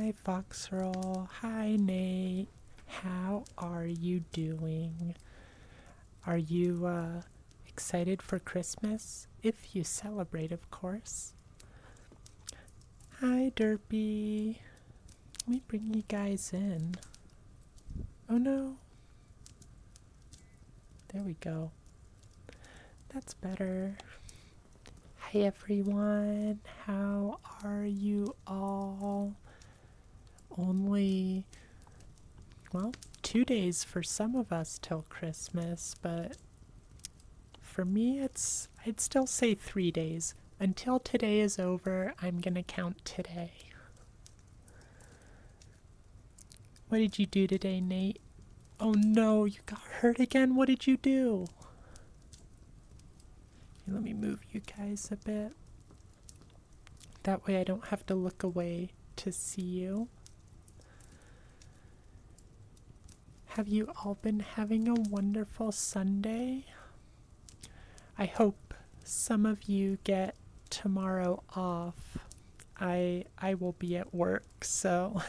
Hi, Foxroll. Hi, Nate. How are you doing? Are you excited for Christmas? If you celebrate, of course. Hi, Derpy. Let me bring you guys in. Oh no. There we go. That's better. Hi, everyone. How are you all? Only, well, 2 days for some of us till Christmas, but for me, I'd still say 3 days. Until today is over, I'm gonna count today. What did you do today, Nate? Oh no, you got hurt again? What did you do? Here, let me move you guys a bit. That way I don't have to look away to see you. Have you all been having a wonderful Sunday? I hope some of you get tomorrow off. I will be at work, so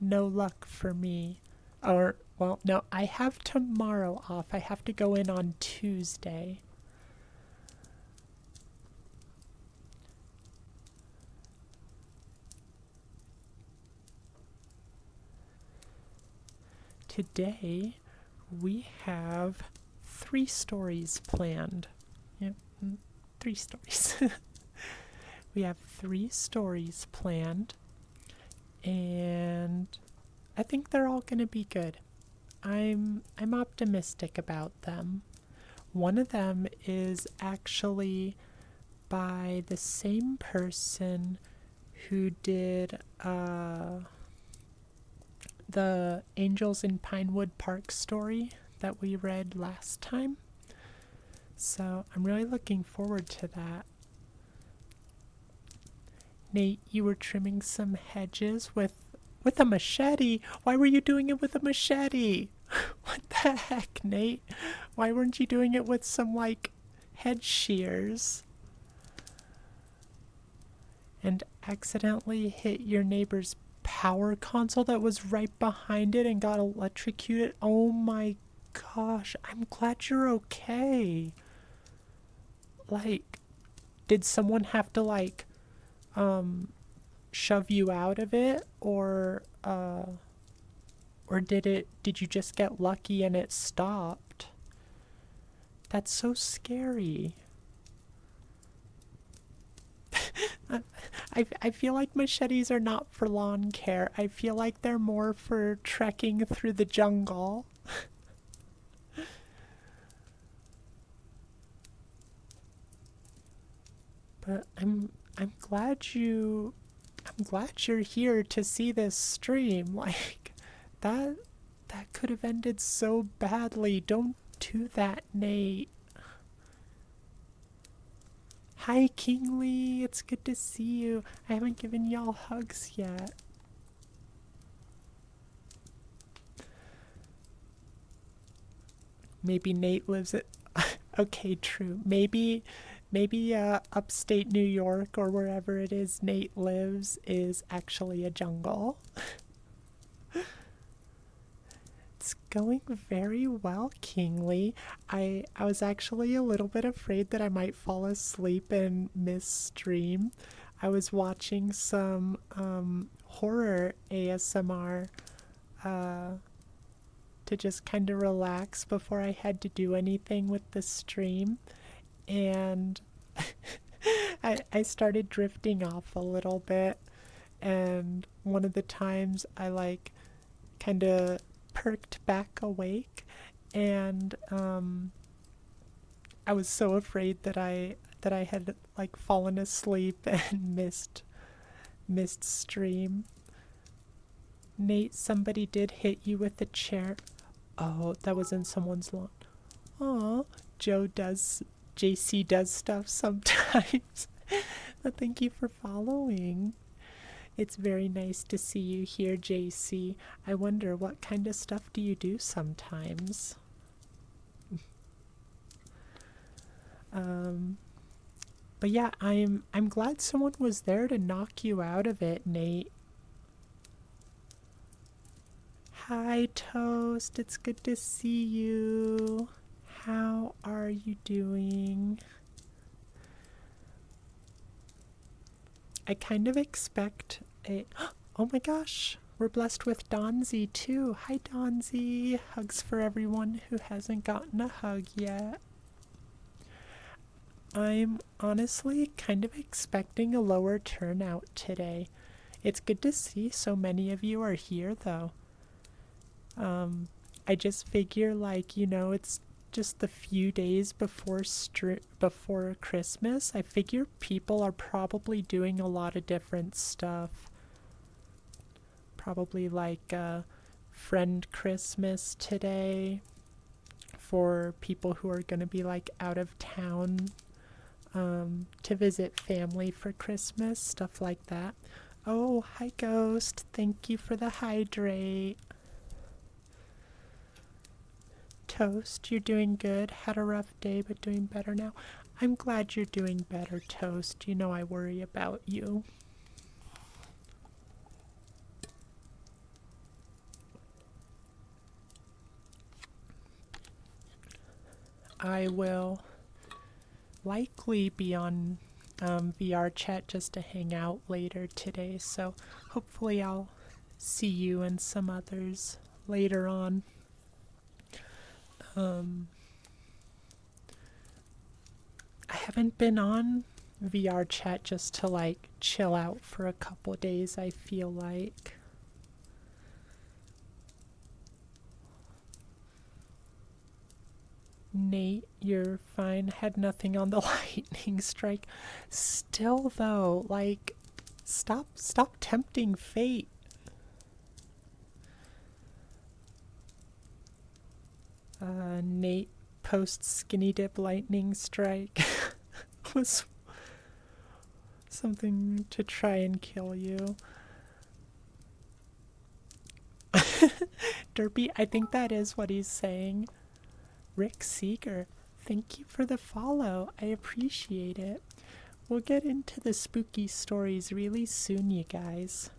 no luck for me. Or, well, no, I have tomorrow off. I have to go in on Tuesday. Today, we have 3 stories planned. Yep, 3 stories. We have 3 stories planned, and I think they're all going to be good. I'm optimistic about them. One of them is actually by the same person who did the Angels in Pinewood Park story that we read last time. So I'm really looking forward to that. Nate, you were trimming some hedges with a machete. Why were you doing it with a machete? What the heck, Nate? Why weren't you doing it with some, like, hedge shears? And accidentally hit your neighbor's power console that was right behind it and got electrocuted. Oh my gosh, I'm glad you're okay. Like, did someone have to, like, shove you out of it, or did you just get lucky and it stopped? That's so scary. I feel like machetes are not for lawn care. I feel like they're more for trekking through the jungle. But I'm glad you're here to see this stream. Like, that could have ended so badly. Don't do that, Nate. Hi, Kingly. It's good to see you. I haven't given y'all hugs yet. Maybe Nate lives at... Okay, true. Maybe upstate New York or wherever it is Nate lives is actually a jungle. It's going very well, Kingly. I was actually a little bit afraid that I might fall asleep and miss stream. I was watching some horror ASMR to just kind of relax before I had to do anything with the stream. And I started drifting off a little bit. And one of the times I, like, kind of perked back awake, and I was so afraid that I had, like, fallen asleep and missed stream. Nate, somebody did hit you with a chair. Oh, that was in someone's lawn. Aw, JC does stuff sometimes. But thank you for following. It's very nice to see you here, JC. I wonder, what kind of stuff do you do sometimes? But yeah, I'm glad someone was there to knock you out of it, Nate. Hi, Toast. It's good to see you. How are you doing? I kind of expect a... Oh my gosh, we're blessed with Donzi too. Hi, Donzi. Hugs for everyone who hasn't gotten a hug yet. I'm honestly kind of expecting a lower turnout today. It's good to see so many of you are here though. I just figure it's just the few days before Christmas. I figure people are probably doing a lot of different stuff. Probably friend Christmas today for people who are going to be out of town to visit family for Christmas, stuff like that. Oh, hi Ghost. Thank you for the hydrate. Toast, you're doing good. Had a rough day, but doing better now. I'm glad you're doing better, Toast. You know I worry about you. I will likely be on VR chat just to hang out later today, so hopefully I'll see you and some others later on. I haven't been on VR chat just to chill out for a couple days, I feel like. Nate, you're fine. Had nothing on the lightning strike. Still though, stop tempting fate. Nate posts skinny dip lightning strike was something to try and kill you. Derpy, I think that is what he's saying. Rick Seeger, thank you for the follow. I appreciate it. We'll get into the spooky stories really soon, you guys.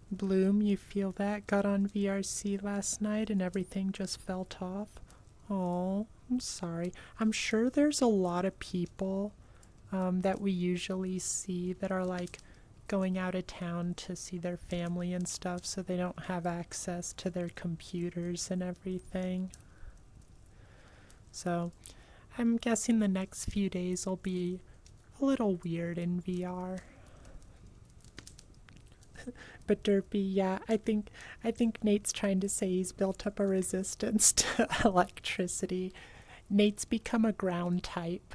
Bloom, you feel that? Got on VRC last night and everything just felt off. Oh, I'm sorry. I'm sure there's a lot of people that we usually see that are going out of town to see their family and stuff, so they don't have access to their computers and everything. So I'm guessing the next few days will be a little weird in VR. But Derpy, yeah, I think Nate's trying to say he's built up a resistance to electricity. Nate's become a ground type.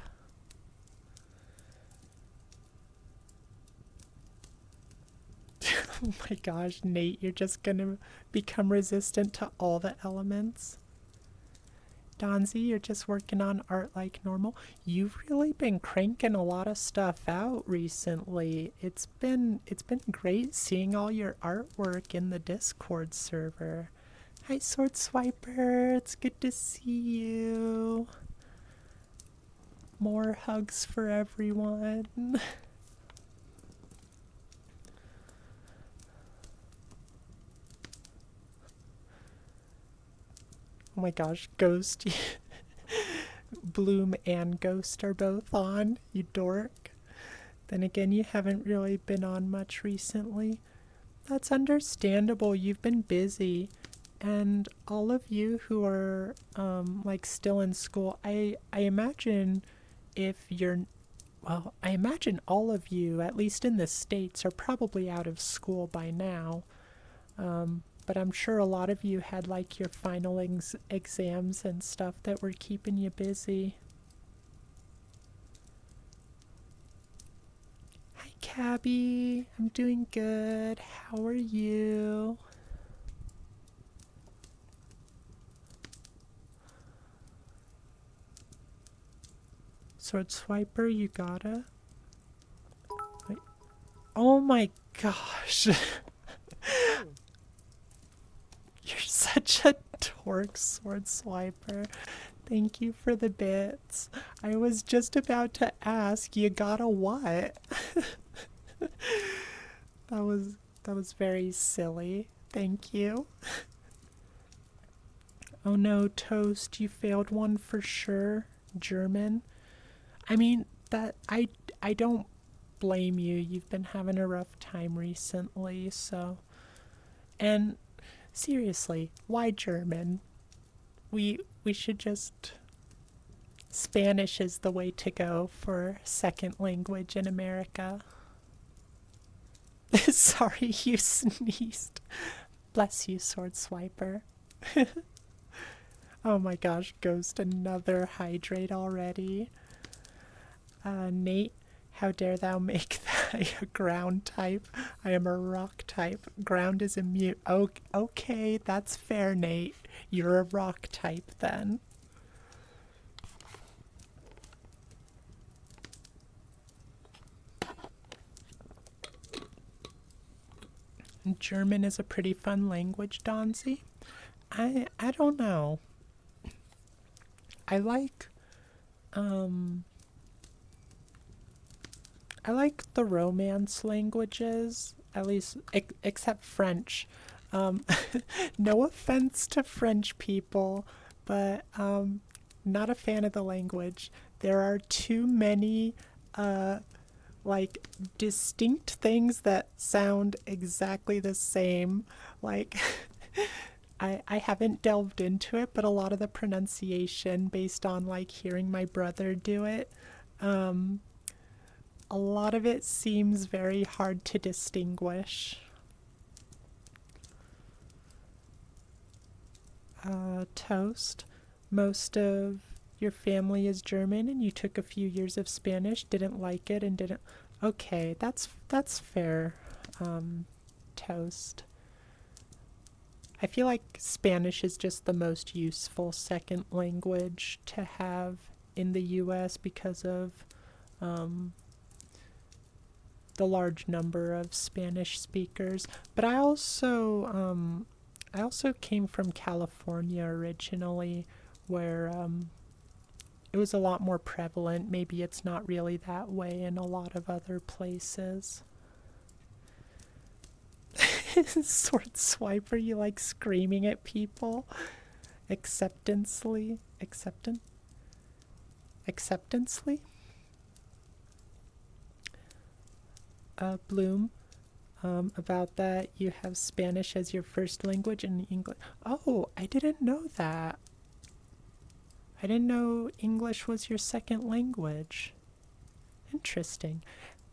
Oh my gosh, Nate, you're just gonna become resistant to all the elements. Donzi, you're just working on art like normal. You've really been cranking a lot of stuff out recently. It's been great seeing all your artwork in the Discord server. Hi, Sword Swiper. It's good to see you. More hugs for everyone. Oh my gosh, Ghost. Bloom and Ghost are both on, you dork. Then again, you haven't really been on much recently. That's understandable, you've been busy. And all of you who are still in school, I imagine I imagine all of you, at least in the States, are probably out of school by now. But I'm sure a lot of you had your final exams and stuff that were keeping you busy. Hi, Cabby. I'm doing good. How are you? Sword Swiper, you gotta. Wait. Oh my gosh. You're such a dork, Sword Swiper. Thank you for the bits. I was just about to ask, you got a what? That was very silly. Thank you. Oh no, Toast, you failed one for sure. German. I mean, I don't blame you. You've been having a rough time recently, so. And seriously, why German? We should just Spanish is the way to go for second language in America. Sorry, you sneezed. Bless you, Sword Swiper. Oh my gosh, Ghost, another hydrate already. Nate, how dare thou make that a ground type? I am a rock type. Ground is immune. Oh, okay, that's fair, Nate. You're a rock type then. German is a pretty fun language, Donzi. I don't know. I like I like the Romance languages, at least except French. Um, no offense to French people, but not a fan of the language. There are too many uh, like distinct things that sound exactly the same. Like I haven't delved into it, but a lot of the pronunciation based on like hearing my brother do it, um, a lot of it seems very hard to distinguish. Toast. Most of your family is German and you took a few years of Spanish, didn't like it and didn't. Okay, that's fair. Toast. I feel like Spanish is just the most useful second language to have in the US because of um, the large number of Spanish speakers. But I also came from California originally, where it was a lot more prevalent. Maybe it's not really that way in a lot of other places. Sword Swiper, you like screaming at people? Acceptancely? Acceptancely? Bloom, about that, you have Spanish as your first language and English. Oh, I didn't know that. I didn't know English was your second language. Interesting.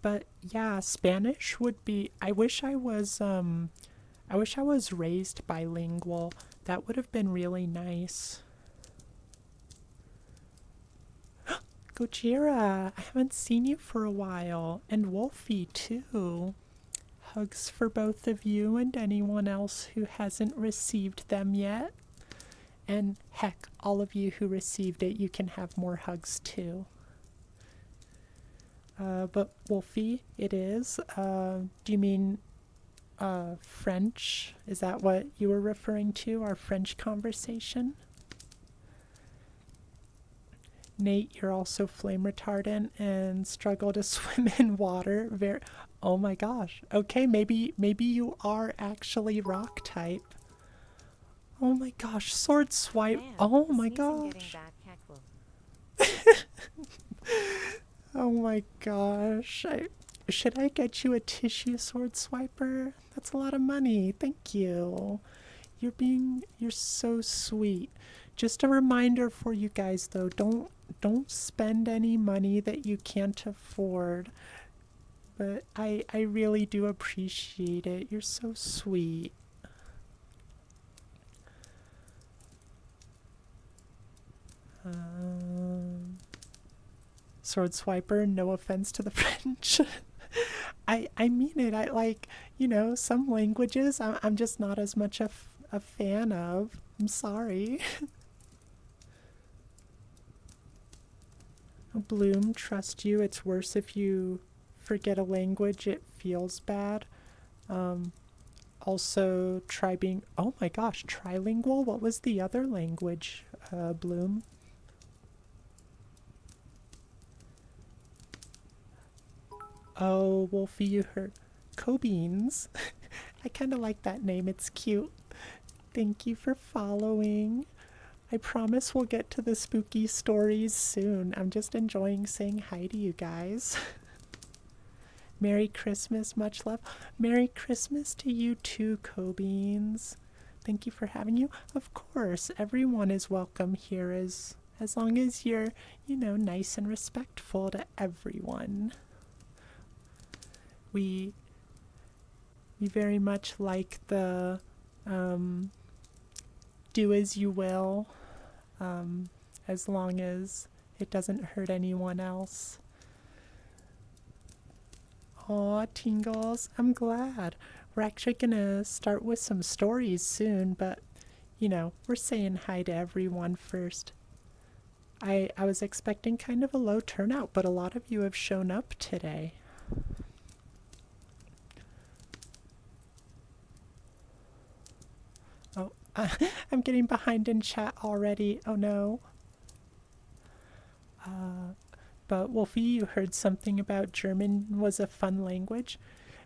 But yeah, Spanish would be. I wish I was raised bilingual. That would have been really nice. Gojira, I haven't seen you for a while. And Wolfie, too. Hugs for both of you and anyone else who hasn't received them yet. And heck, all of you who received it, you can have more hugs too. But Wolfie, it is. Do you mean French? Is that what you were referring to, our French conversation? Nate, you're also flame retardant and struggle to swim in water. Oh my gosh. Okay, maybe you are actually rock type. Oh my gosh, sword swipe. Man, Oh the my sneezing gosh. getting bad. Oh my gosh. Should I get you a tissue, sword swiper? That's a lot of money. Thank you. You're so sweet. Just a reminder for you guys though, don't spend any money that you can't afford. But I really do appreciate it. You're so sweet. Sword swiper, no offense to the French. I mean it. I like, some languages I'm just not as much a fan of. I'm sorry. Bloom, trust you. It's worse if you forget a language. It feels bad. Um, Also, try being. Oh my gosh, trilingual? What was the other language, Bloom? Oh, Wolfie, you heard. Cobeans. I kind of like that name. It's cute. Thank you for following. I promise we'll get to the spooky stories soon. I'm just enjoying saying hi to you guys. Merry Christmas, much love. Merry Christmas to you too, Cobeans. Thank you for having you. Of course, everyone is welcome here as long as you're, nice and respectful to everyone. We very much like the do as you will, as long as it doesn't hurt anyone else. Aw, Tingles, I'm glad. We're actually gonna start with some stories soon, but, we're saying hi to everyone first. I was expecting kind of a low turnout, but a lot of you have shown up today. Oh, I'm getting behind in chat already. Oh no. But Wolfie, you heard something about German was a fun language.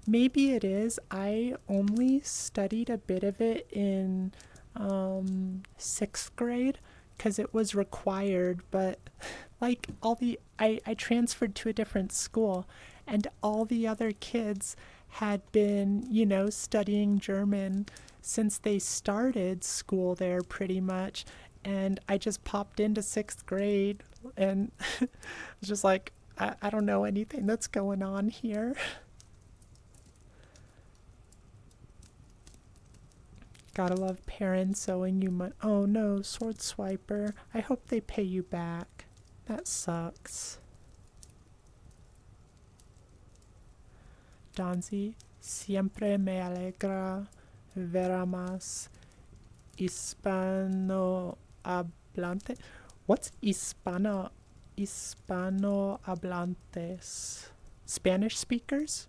Maybe it is. I only studied a bit of it in 6th grade because it was required, but like I transferred to a different school and all the other kids had been, studying German since they started school there pretty much. And I just popped into 6th grade and I was just like, I don't know anything that's going on here. Gotta love parents owing you money. Oh no, Sword Swiper. I hope they pay you back. That sucks. Donzi, siempre me alegra ver a más hispanohablante. What's hispanohablantes? Spanish speakers?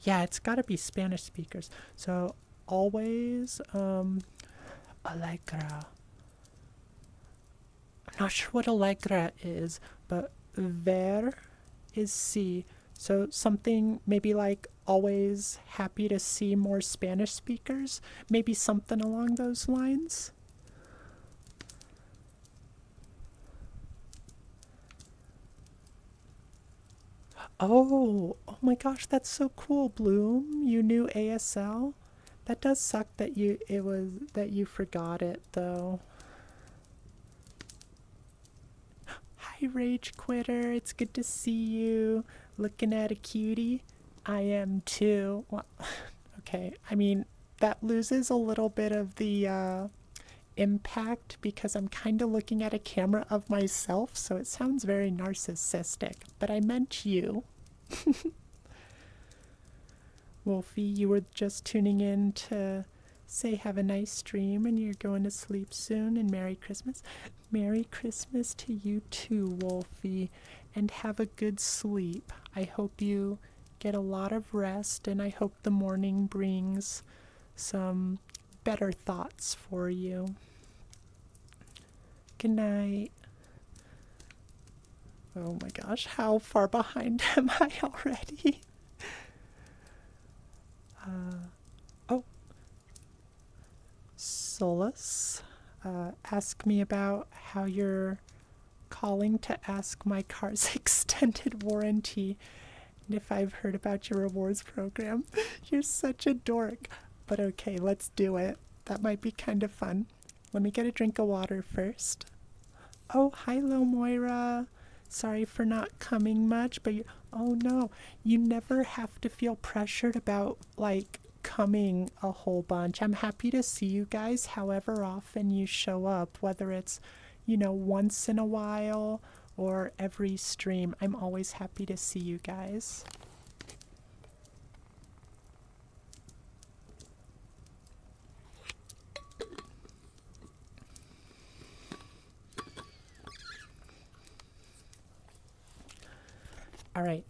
Yeah, it's gotta be Spanish speakers. So always alegra. I'm not sure what alegra is, but ver is see. So something maybe like always happy to see more Spanish speakers, maybe something along those lines. Oh my gosh, that's so cool, Bloom. You knew ASL? That does suck that you forgot it though. Hi Rage Quitter, it's good to see you. Looking at a cutie? I am too. Well, okay, I mean that loses a little bit of the impact because I'm kind of looking at a camera of myself, so it sounds very narcissistic, but I meant you. Wolfie, you were just tuning in to say have a nice stream and you're going to sleep soon and Merry Christmas. Merry Christmas to you too, Wolfie, and have a good sleep. I hope you get a lot of rest and I hope the morning brings some better thoughts for you. Good night. Oh my gosh, how far behind am I already? Oh, Solus, ask me about how you're calling to ask my car's extended warranty and if I've heard about your rewards program. You're such a dork. But okay, let's do it. That might be kind of fun. Let me get a drink of water first. Oh, hi, Lil Moira. Sorry for not coming much, but oh no, you never have to feel pressured about, like, coming a whole bunch. I'm happy to see you guys however often you show up, whether it's, once in a while or every stream. I'm always happy to see you guys. All right,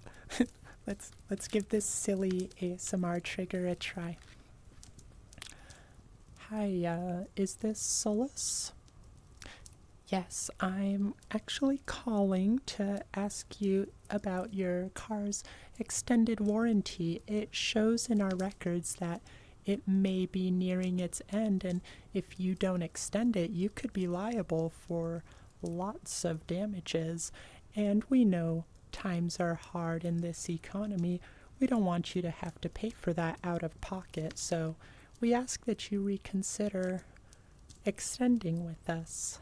let's give this silly ASMR trigger a try. Hi, is this Solus? Yes, I'm actually calling to ask you about your car's extended warranty. It shows in our records that it may be nearing its end, and if you don't extend it, you could be liable for lots of damages. And we know times are hard in this economy. We don't want you to have to pay for that out of pocket, so we ask that you reconsider extending with us.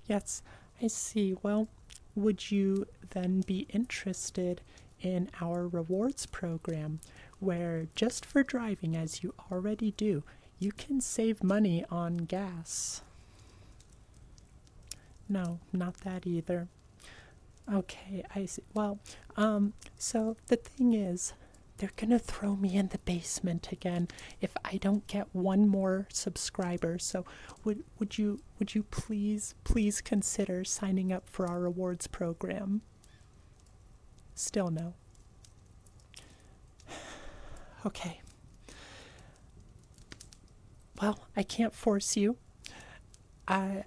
Yes, I see. Well, would you then be interested in our rewards program, where just for driving, as you already do, you can save money on gas? No, not that either. Okay, I see. Well, so the thing is, they're gonna throw me in the basement again if I don't get one more subscriber. So would you please consider signing up for our rewards program? Still no. Okay. Well, I can't force you. I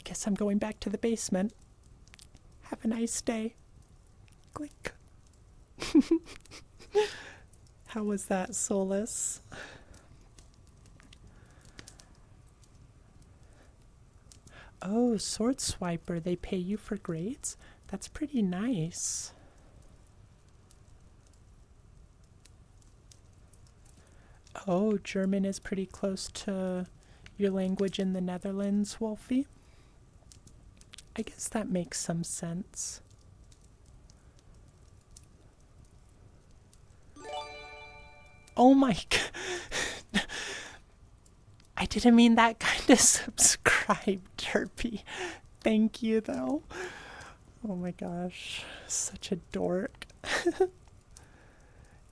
guess I'm going back to the basement. Have a nice day. Click. How was that, Solus? Oh, Sword Swiper, they pay you for grades? That's pretty nice. Oh, German is pretty close to your language in the Netherlands, Wolfie? I guess that makes some sense. Oh my god. I didn't mean that kind of subscribe, Derpy. Thank you, though. Oh my gosh. Such a dork.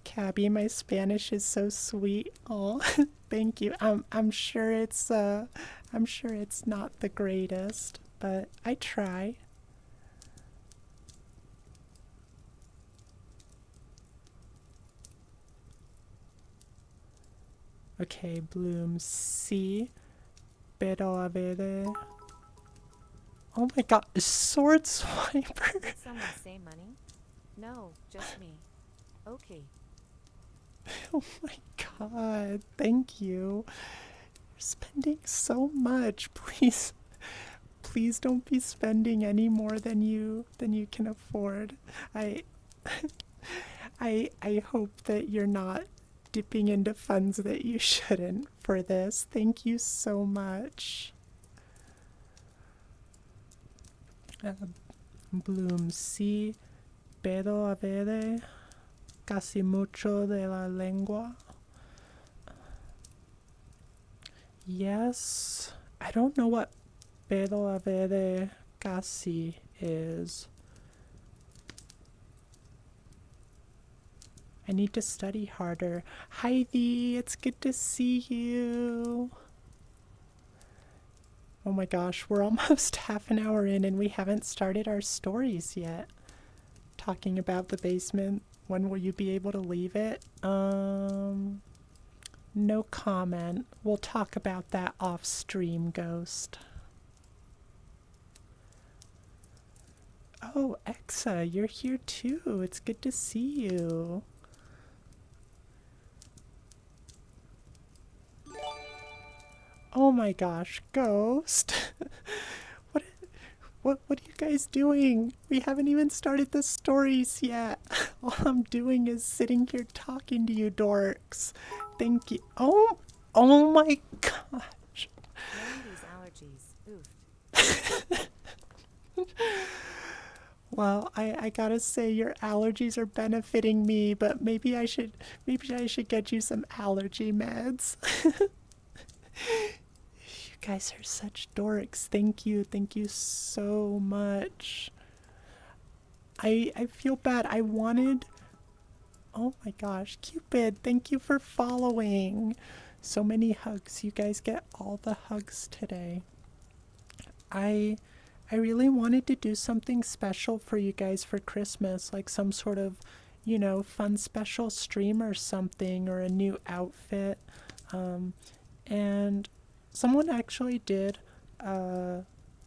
Cabby, my Spanish is so sweet. Oh, thank you. I'm sure it's not the greatest, but I try. Okay, Bloom C. Pero a ver. Oh my god, Sword Swiper. Did someone say money? No, just me. Okay. Oh my god, thank you. You're spending so much. Please don't be spending any more than you can afford. I I hope that you're not dipping into funds that you shouldn't for this. Thank you so much. Bloom C. Pero a ver, casi mucho de la lengua. Yes. I don't know what pero a ver casi is. I need to study harder. Heidi, it's good to see you. Oh my gosh, we're almost half an hour in and we haven't started our stories yet. Talking about the basement. When will you be able to leave it? No comment. We'll talk about that off stream, Ghost. Oh, Exa, you're here too. It's good to see you. Oh my gosh, Ghost. What are you guys doing? We haven't even started the stories yet. All I'm doing is sitting here talking to you dorks. Thank you. Oh my gosh. Knowing these allergies. Oof. Well, I gotta say your allergies are benefiting me, but maybe I should get you some allergy meds. You guys are such dorks. Thank you so much. I feel bad. I wanted. Oh my gosh, Cupid, thank you for following. So many hugs. You guys get all the hugs today. I really wanted to do something special for you guys for Christmas, like some sort of, fun special stream or something, or a new outfit. And someone actually did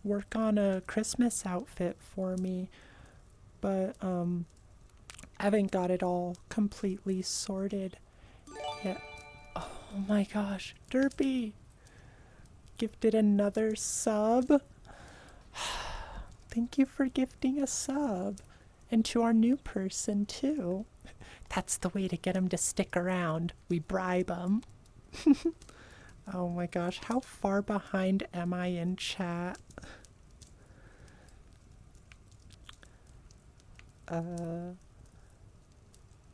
work on a Christmas outfit for me, but I haven't got it all completely sorted yet. Oh my gosh, Derpy gifted another sub. Thank you for gifting a sub. And to our new person, too. That's the way to get them to stick around. We bribe them. Oh my gosh, how far behind am I in chat?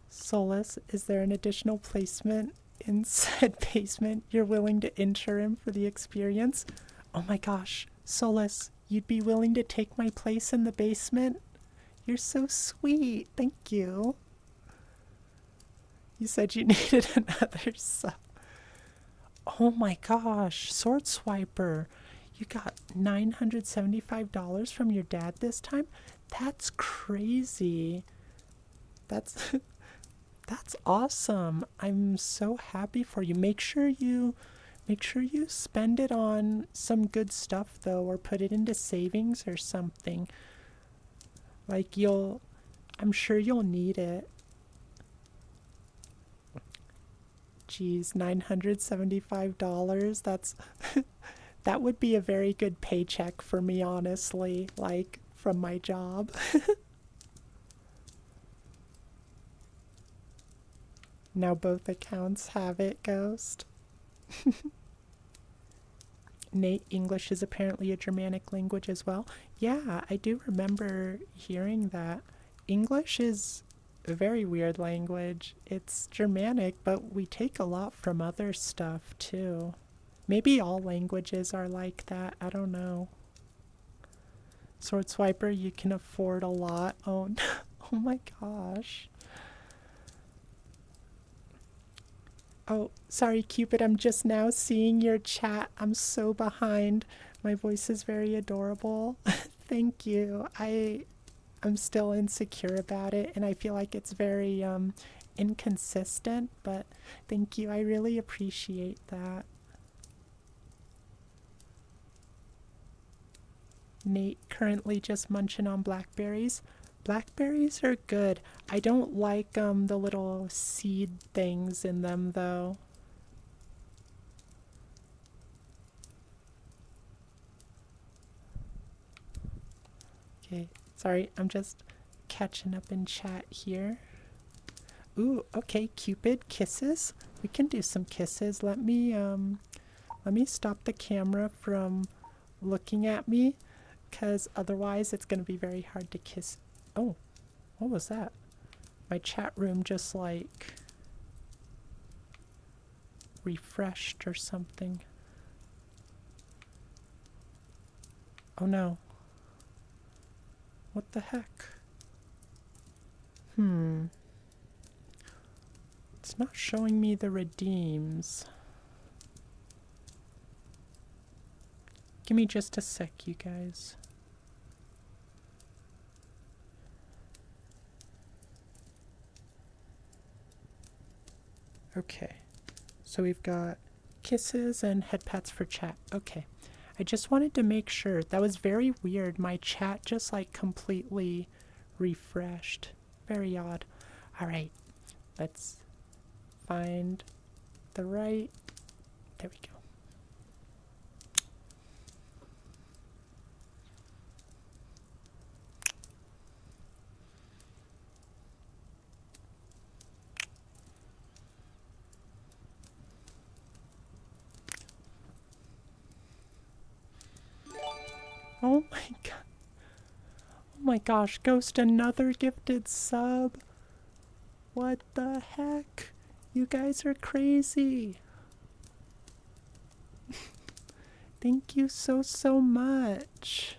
Solus, is there an additional placement in said basement you're willing to enter him for the experience? Oh my gosh, Solus, you'd be willing to take my place in the basement? You're so sweet, thank you. You said you needed another sub. Oh my gosh, Sword Swiper, you got $975 from your dad this time? That's crazy. That's that's awesome. I'm so happy for you. Make sure you spend it on some good stuff though, or put it into savings or something. Like I'm sure you'll need it. Geez, $975. That's that would be a very good paycheck for me, honestly, like from my job. Now both accounts have it, Ghost. Nate, English is apparently a Germanic language as well. Yeah, I do remember hearing that. English is a very weird language. It's Germanic, but we take a lot from other stuff too. Maybe all languages are like that. I don't know. Sword Swiper, you can afford a lot. Oh, oh my gosh. Oh, sorry, Cupid. I'm just now seeing your chat. I'm so behind. My voice is very adorable. Thank you. I'm still insecure about it, and I feel like it's very inconsistent, but thank you. I really appreciate that. Nate currently just munching on blackberries. Blackberries are good. I don't like the little seed things in them though. Okay, sorry, I'm just catching up in chat here. Ooh, okay, Cupid, kisses. We can do some kisses. Let me stop the camera from looking at me, because otherwise it's going to be very hard to kiss. Oh, what was that? My chat room just like refreshed or something. Oh no. What the heck? It's not showing me the redeems. Give me just a sec, you guys. Okay, so we've got kisses and head pats for chat. Okay, I just wanted to make sure. That was very weird. My chat just like completely refreshed. Very odd. All right, let's find the right. There we go. Oh my god. Oh my gosh, Ghost, another gifted sub. What the heck? You guys are crazy. Thank you so much.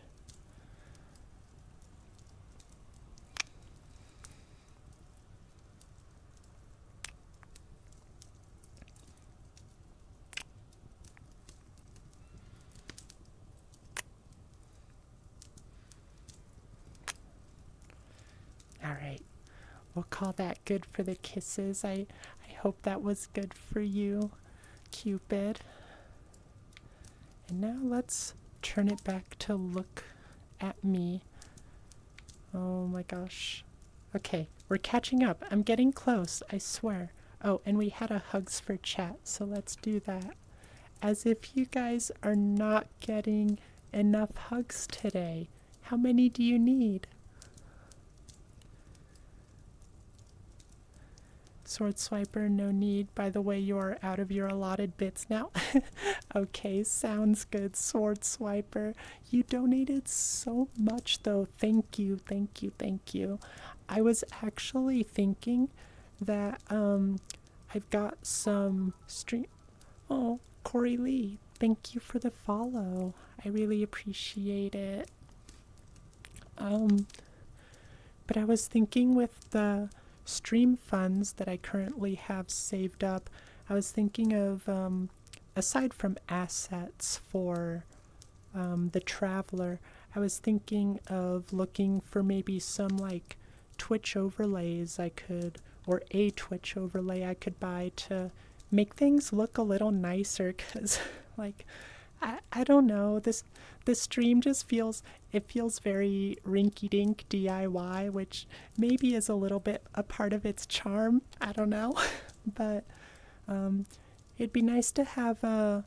Alright, we'll call that good for the kisses. I hope that was good for you, Cupid. And now let's turn it back to look at me. Oh my gosh. Okay, we're catching up. I'm getting close, I swear. Oh, and we had a hugs for chat, so let's do that. As if you guys are not getting enough hugs today. How many do you need? Sword Swiper, no need. By the way, you are out of your allotted bits now. Okay, sounds good, Sword Swiper. You donated so much, though. Thank you, thank you, thank you. I was actually thinking that I've got some stream. Oh, Corey Lee, thank you for the follow. I really appreciate it. But I was thinking with the stream funds that I currently have saved up, I was thinking of, aside from assets for the Traveler, I was thinking of looking for maybe some like Twitch overlays I could, or a Twitch overlay I could buy to make things look a little nicer, because like I don't know, this stream just feels very rinky-dink DIY, which maybe is a little bit a part of its charm. I don't know. But it'd be nice to have a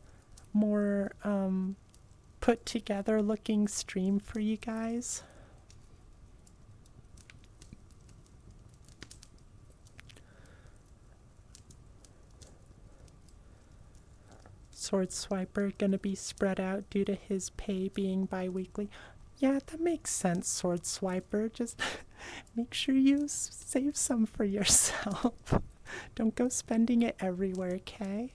more put together looking stream for you guys. Sword Swiper gonna be spread out due to his pay being bi-weekly. Yeah, that makes sense, Sword Swiper. Just make sure you save some for yourself. Don't go spending it everywhere, okay?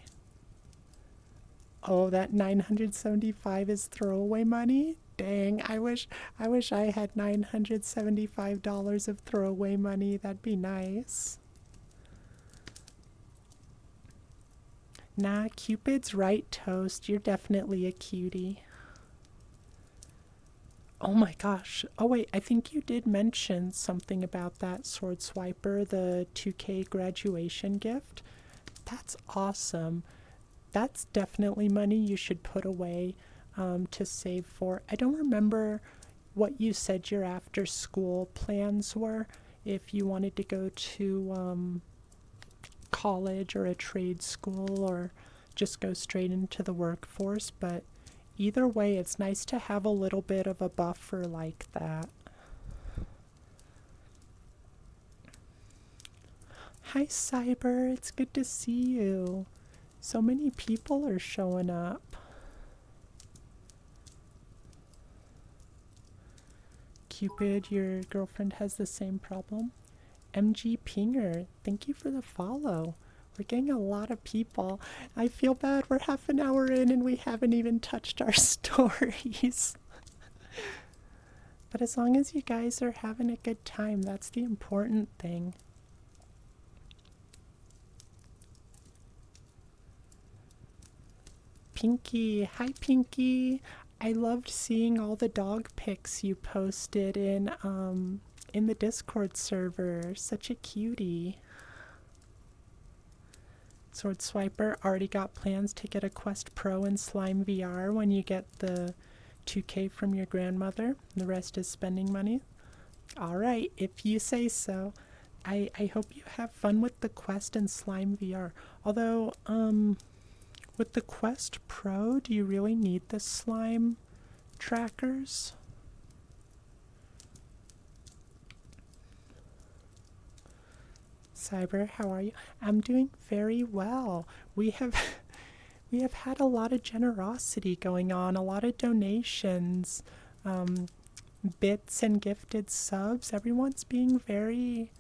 Oh, that 975 is throwaway money? Dang, I wish I had $975 of throwaway money. That'd be nice. Nah, Cupid's right, Toast. You're definitely a cutie. Oh my gosh. Oh wait, I think you did mention something about that, Sword Swiper, the 2K graduation gift. That's awesome. That's definitely money you should put away to save for. I don't remember what you said your after school plans were. If you wanted to go to college or a trade school or just go straight into the workforce, but either way, it's nice to have a little bit of a buffer like that. Hi Cyber, it's good to see you. So many people are showing up. Cupid, your girlfriend has the same problem. MG Pinger, thank you for the follow. We're getting a lot of people. I feel bad we're half an hour in and we haven't even touched our stories. But as long as you guys are having a good time, that's the important thing. Pinky, hi Pinky. I loved seeing all the dog pics you posted in the Discord server. Such a cutie. Sword Swiper already got plans to get a Quest Pro and Slime VR when you get the 2K from your grandmother. The rest is spending money. Alright, if you say so. I hope you have fun with the Quest and Slime VR. Although, with the Quest Pro, do you really need the slime trackers? Cyber, how are you? I'm doing very well. We have had a lot of generosity going on, a lot of donations, bits and gifted subs. Everyone's being very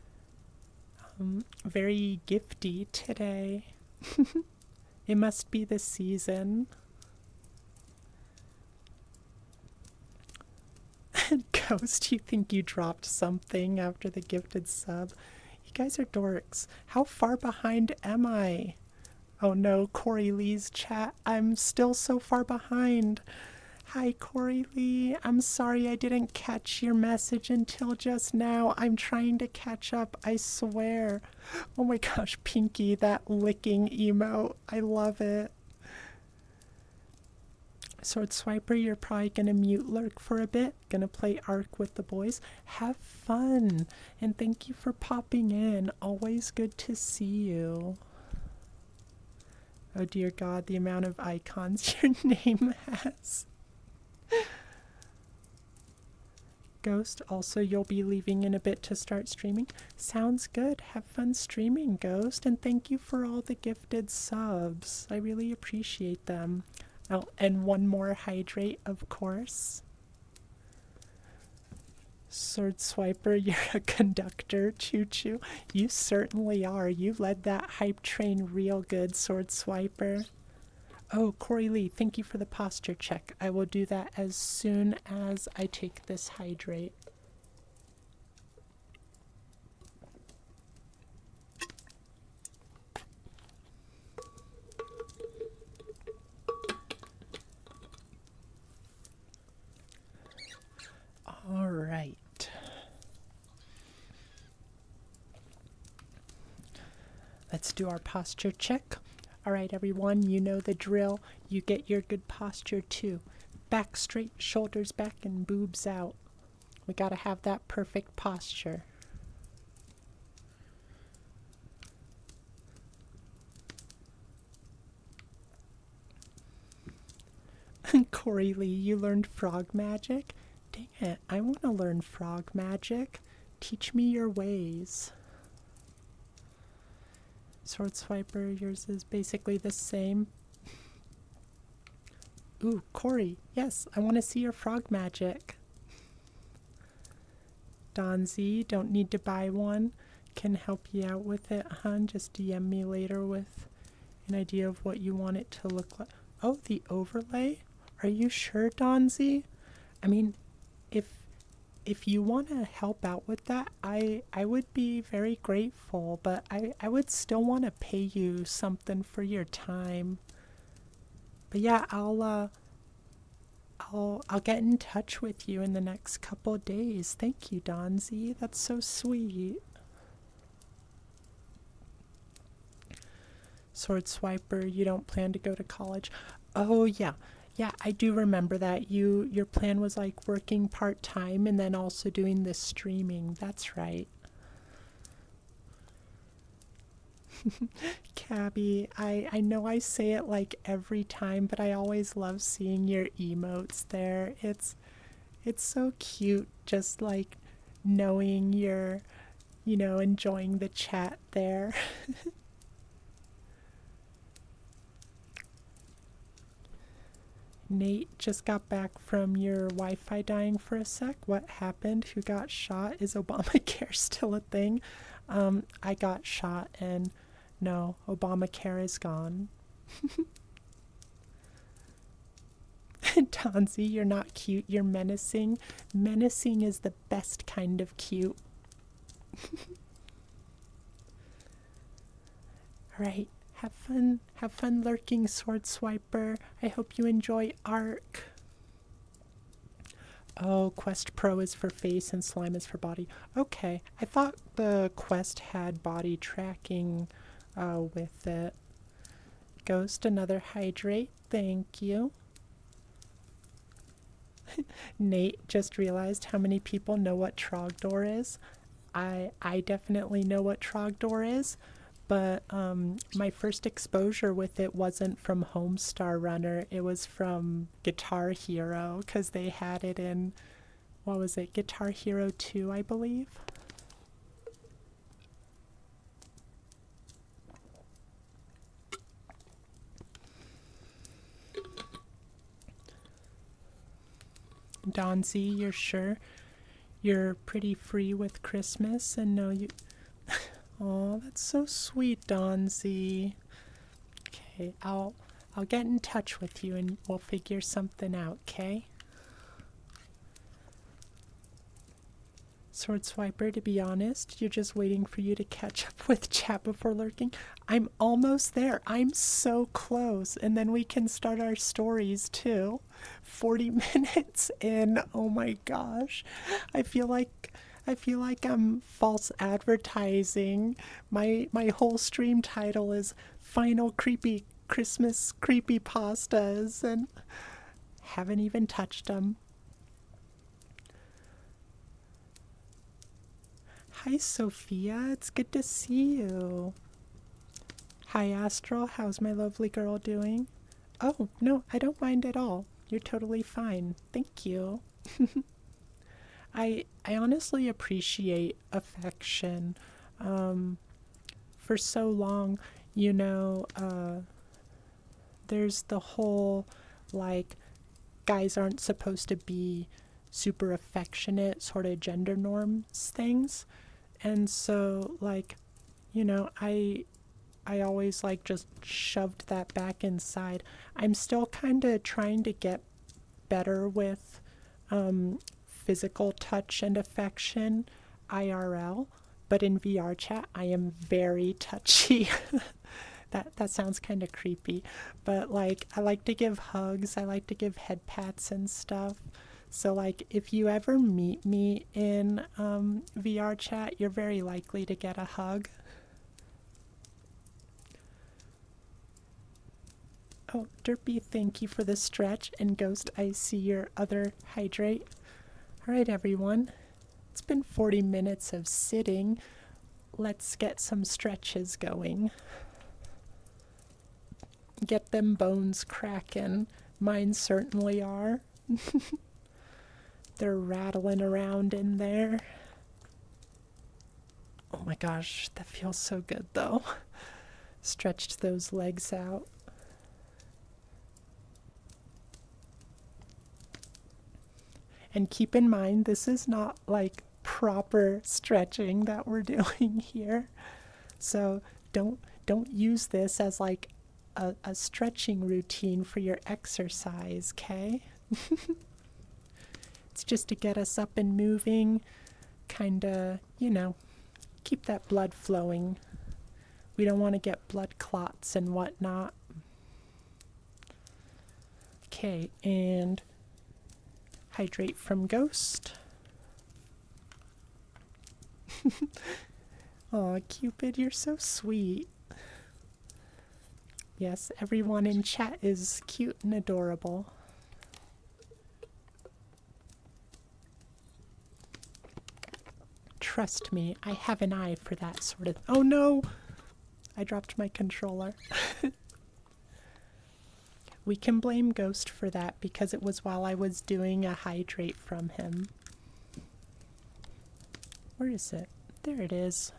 very gifty today. It must be the season. Ghost, you think you dropped something after the gifted sub? You guys are dorks. How far behind am I? Oh no, Corey Lee's chat. I'm still so far behind. Hi, Corey Lee. I'm sorry I didn't catch your message until just now. I'm trying to catch up, I swear. Oh my gosh, Pinky, that licking emote. I love it. Sword Swiper, you're probably gonna mute lurk for a bit. Gonna play Ark with the boys. Have fun, and thank you for popping in. Always good to see you. Oh dear God, the amount of icons your name has. Ghost, also you'll be leaving in a bit to start streaming. Sounds good. Have fun streaming, Ghost, and thank you for all the gifted subs. I really appreciate them. Oh, and one more hydrate, of course. Sword Swiper, you're a conductor, Choo Choo. You certainly are. You led that hype train real good, Sword Swiper. Oh, Corey Lee, thank you for the posture check. I will do that as soon as I take this hydrate. All right. Let's do our posture check. All right, everyone, you know the drill. You get your good posture too. Back straight, shoulders back, and boobs out. We gotta have that perfect posture. Corey Lee, you learned frog magic? Dang it, I want to learn frog magic. Teach me your ways. Sword Swiper, yours is basically the same. Ooh, Corey, yes, I want to see your frog magic. Don Z, don't need to buy one. Can help you out with it, hun. Just DM me later with an idea of what you want it to look like. Oh, the overlay? Are you sure, Don Z? I mean, if you want to help out with that, I would be very grateful, but I would still want to pay you something for your time. But yeah, I'll get in touch with you in the next couple of days. Thank you, Donzi. That's so sweet. Sword Swiper, you don't plan to go to college? Oh yeah. Yeah, I do remember that. Your plan was like working part-time and then also doing this streaming. That's right. Cabby, I know I say it like every time, but I always love seeing your emotes there. It's so cute, just like knowing you're, enjoying the chat there. Nate, just got back from your Wi-Fi dying for a sec. What happened? Who got shot? Is Obamacare still a thing? I got shot and no, Obamacare is gone. Tonzi, you're not cute, you're menacing. Menacing is the best kind of cute. Alright. Have fun lurking, Sword Swiper. I hope you enjoy Ark. Oh, Quest Pro is for face and Slime is for body. Okay, I thought the Quest had body tracking with it. Ghost, another hydrate. Thank you. Nate just realized how many people know what Trogdor is. I definitely know what Trogdor is. But my first exposure with it wasn't from Homestar Runner. It was from Guitar Hero, because they had it in, what was it, Guitar Hero 2, I believe? Donzi, you're sure? You're pretty free with Christmas and no, you... Oh, that's so sweet, Donzi. Okay, I'll get in touch with you and we'll figure something out, okay? Sword Swiper, to be honest, you're just waiting for you to catch up with chat before lurking. I'm almost there. I'm so close. And then we can start our stories too. 40 minutes in. Oh my gosh. I feel like I'm false advertising. My whole stream title is Final Creepy Christmas Creepypastas, and Haven't even touched them. Hi, Sophia. It's good to see you. Hi, Astral. How's my lovely girl doing? Oh, no, I don't mind at all. You're totally fine. Thank you. I honestly appreciate affection. For so long, you know, there's the whole, like, guys aren't supposed to be super affectionate sort of gender norms things. And so, like, you know, I always, like, just shoved that back inside. I'm still kind of trying to get better with physical touch and affection IRL, but in VR chat I am very touchy. That sounds kind of creepy, but like I like to give hugs, I like to give head pats and stuff. So like if you ever meet me in VR chat, you're very likely to get a hug. Oh, Derpy, thank you for the stretch, and Ghost, I see your other hydrate. Alright everyone, it's been 40 minutes of sitting. Let's get some stretches going. Get them bones cracking. Mine certainly are. They're rattling around in there. Oh my gosh, that feels so good though. Stretched those legs out. And keep in mind, this is not like proper stretching that we're doing here. So don't use this as like a stretching routine for your exercise, okay? It's just to get us up and moving, kinda, you know, keep that blood flowing. We don't want to get blood clots and whatnot. Okay, and hydrate from Ghost. Aw, Cupid, you're so sweet. Yes, everyone in chat is cute and adorable. Trust me, I have an eye for that sort of... Oh no! I dropped my controller. We can blame Ghost for that because it was while I was doing a hydrate from him. Where is it? There it is.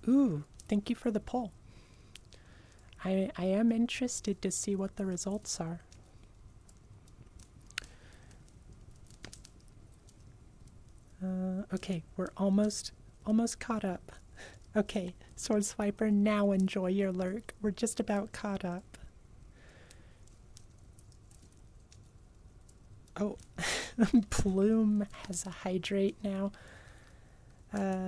Ooh, thank you for the poll. I am interested to see what the results are. Okay, we're almost caught up. Okay, Sword Swiper, now enjoy your lurk. We're just about caught up. Oh, Plume has a hydrate now.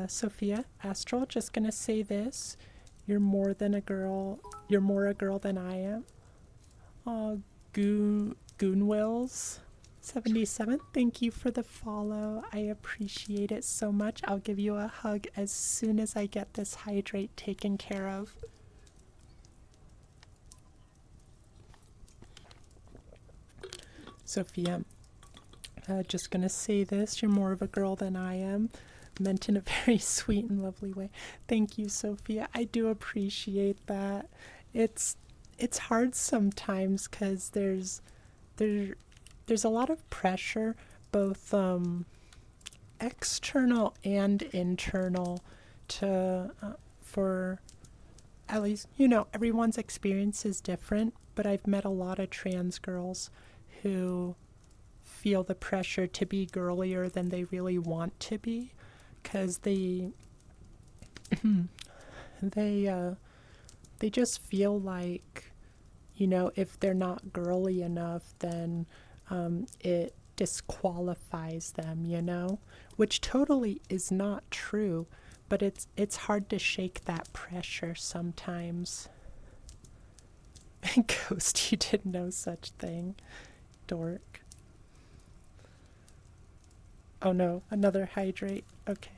Sophia, Astral, just gonna say this. You're more than a girl. You're more a girl than I am. Aw, Goonwills 77, thank you for the follow. I appreciate it so much. I'll give you a hug as soon as I get this hydrate taken care of. Sophia, just gonna say this. You're more of a girl than I am. Meant in a very sweet and lovely way. Thank you, Sophia. I do appreciate that. It's hard sometimes because there's a lot of pressure, both external and internal, to for at least, you know, everyone's experience is different, but I've met a lot of trans girls who feel the pressure to be girlier than they really want to be, because they they just feel like, you know, if they're not girly enough, then it disqualifies them, you know, which totally is not true, but it's hard to shake that pressure sometimes. Ghost, you did no such thing. Dork. Oh no, another hydrate. Okay.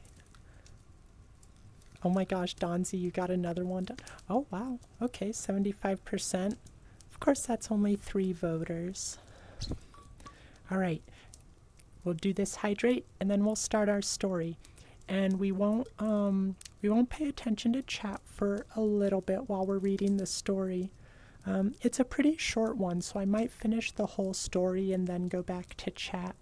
Oh my gosh, Donzi, you got another one. Oh, wow. Okay, 75%. Of course, that's only 3 voters. All right. We'll do this hydrate, and then we'll start our story. And we won't pay attention to chat for a little bit while we're reading the story. It's a pretty short one, so I might finish the whole story and then go back to chat.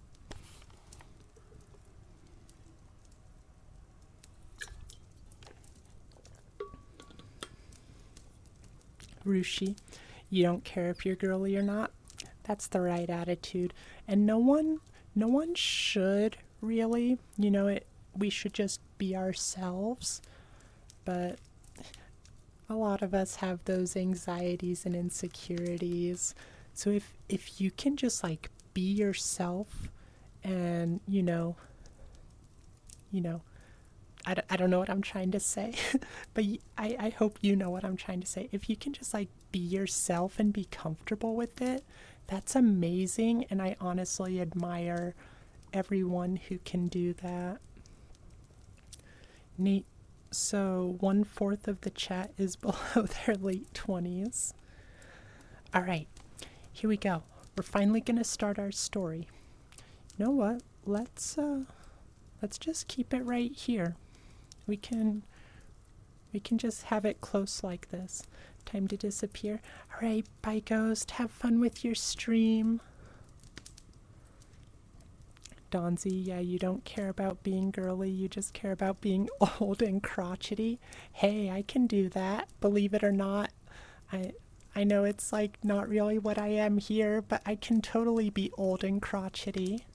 Rushi, you don't care if you're girly or not. That's the right attitude. And no one should really, we should just be ourselves. But a lot of us have those anxieties and insecurities. So if you can just like be yourself and, I don't know what I'm trying to say, but I hope you know what I'm trying to say. If you can just like be yourself and be comfortable with it, that's amazing. And I honestly admire everyone who can do that. Neat. So 1/4 of the chat is below their late 20s. All right, here we go. We're finally going to start our story. You know what? Let's just keep it right here. We can just have it close like this. Time to disappear. All right, bye Ghost. Have fun with your stream. Donzi, yeah, you don't care about being girly, you just care about being old and crotchety. Hey, I can do that, believe it or not. I know it's like not really what I am here, but I can totally be old and crotchety.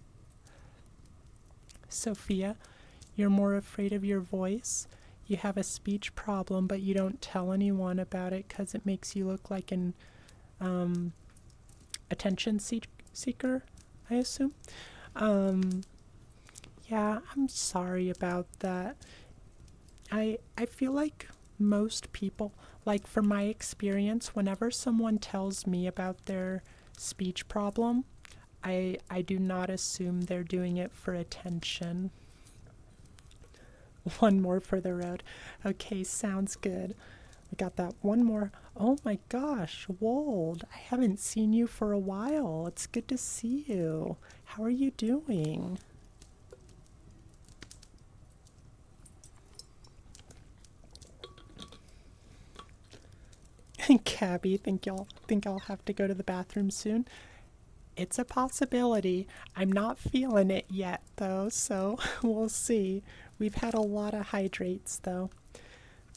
Sophia, you're more afraid of your voice. You have a speech problem, but you don't tell anyone about it because it makes you look like an attention seeker, I assume. Yeah, I'm sorry about that. I feel like most people, like from my experience, whenever someone tells me about their speech problem, I do not assume they're doing it for attention. One more for the road. Okay, sounds good. We got that one more. Oh my gosh, Wold, I haven't seen you for a while. It's good to see you. How are you doing? Cabby, think I'll have to go to the bathroom soon? It's a possibility. I'm not feeling it yet though, so we'll see. We've had a lot of hydrates though.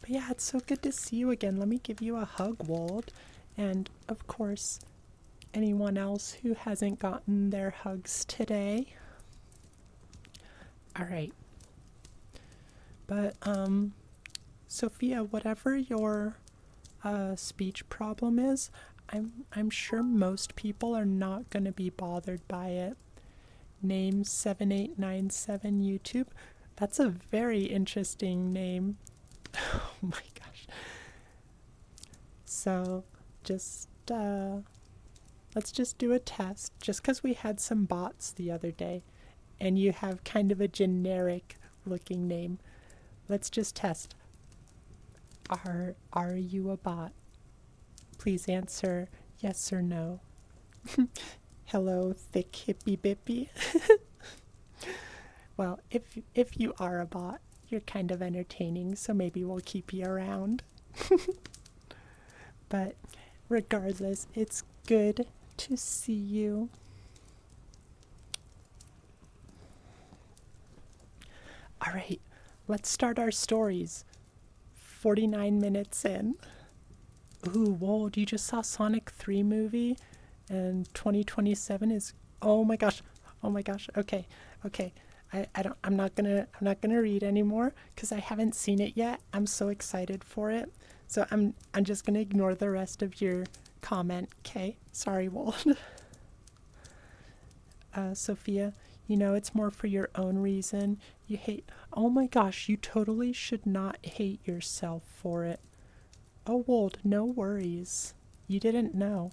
But yeah, it's so good to see you again. Let me give you a hug, Wold. And of course, anyone else who hasn't gotten their hugs today. All right. But Sophia, whatever your speech problem is, I'm sure most people are not going to be bothered by it. Name 7897 YouTube. That's a very interesting name. Oh my gosh. So just let's just do a test. Just because we had some bots the other day and you have kind of a generic looking name, let's just test. Are you a bot? Please answer yes or no. Hello, thick hippie bippy. Well, if you are a bot, you're kind of entertaining, so maybe we'll keep you around. But regardless, it's good to see you. All right, let's start our stories. 49 minutes in. Ooh, whoa, you just saw Sonic 3 movie? And 2027 is, oh my gosh. Okay. I'm not gonna read anymore because I haven't seen it yet. I'm so excited for it. So I'm just gonna ignore the rest of your comment, okay? Sorry, Wold. Sophia, it's more for your own reason. You hate, oh my gosh, you totally should not hate yourself for it. Oh, Wold, no worries. You didn't know.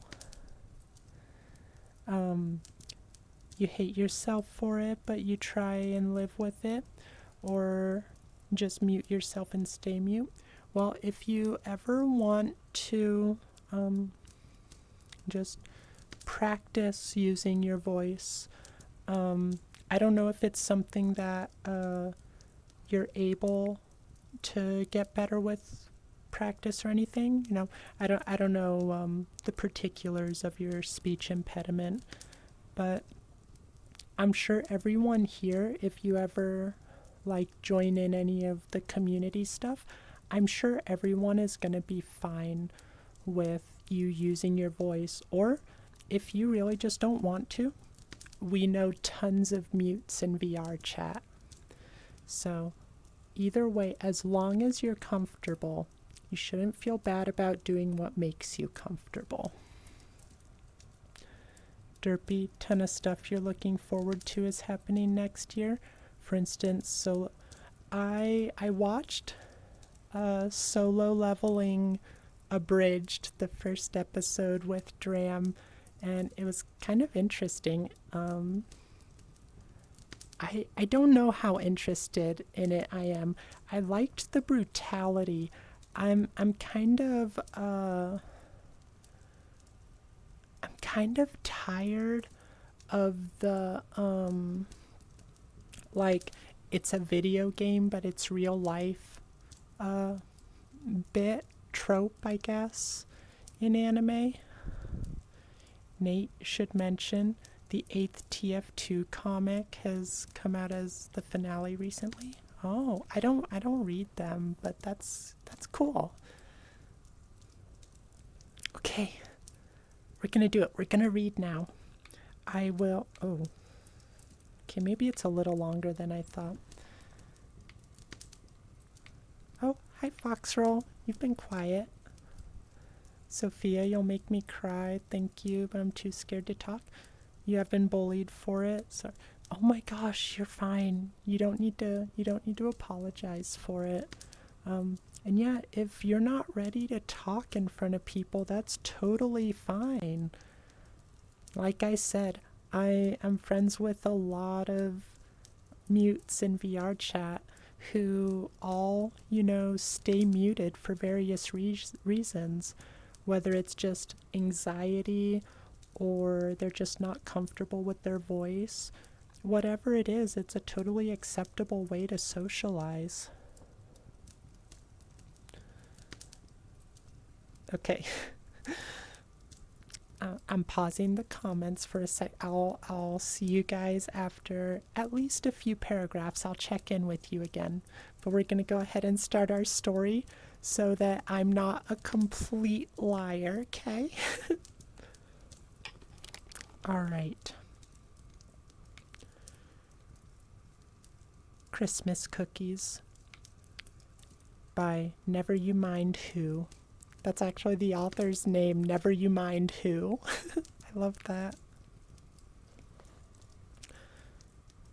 You hate yourself for it, but you try and live with it. Or just mute yourself and stay mute. Well, if you ever want to just practice using your voice, I don't know if it's something that you're able to get better with practice or anything. I don't know the particulars of your speech impediment, but I'm sure everyone here, if you ever join in any of the community stuff, I'm sure everyone is going to be fine with you using your voice. Or if you really just don't want to, we know tons of mutes in VR chat. So either way, as long as you're comfortable, you shouldn't feel bad about doing what makes you comfortable. Derpy, ton of stuff you're looking forward to is happening next year. For instance, so I watched Solo Leveling Abridged, the first episode with Dram, and it was kind of interesting. I don't know how interested in it I am. I liked the brutality. I'm kind of tired of the it's a video game but it's real life bit trope, I guess, in anime. Nate should mention the 8th TF2 comic has come out as the finale recently. Oh, I don't read them, but that's cool. Okay. We're gonna do it. We're gonna read now. I will. Oh. Okay, maybe it's a little longer than I thought. Oh, hi, Foxroll. You've been quiet. Sophia, you'll make me cry. Thank you, but I'm too scared to talk. You have been bullied for it. So, oh my gosh, you're fine. You don't need to apologize for it. And yeah, if you're not ready to talk in front of people, that's totally fine. Like I said, I am friends with a lot of mutes in VR chat who all, stay muted for various reasons, whether it's just anxiety or they're just not comfortable with their voice. Whatever it is, it's a totally acceptable way to socialize. Okay. I'm pausing the comments for a sec. I'll see you guys after at least a few paragraphs. I'll check in with you again. But we're going to go ahead and start our story so that I'm not a complete liar, okay? All right. Christmas Cookies by Never You Mind Who. That's actually the author's name, Never You Mind Who. I love that.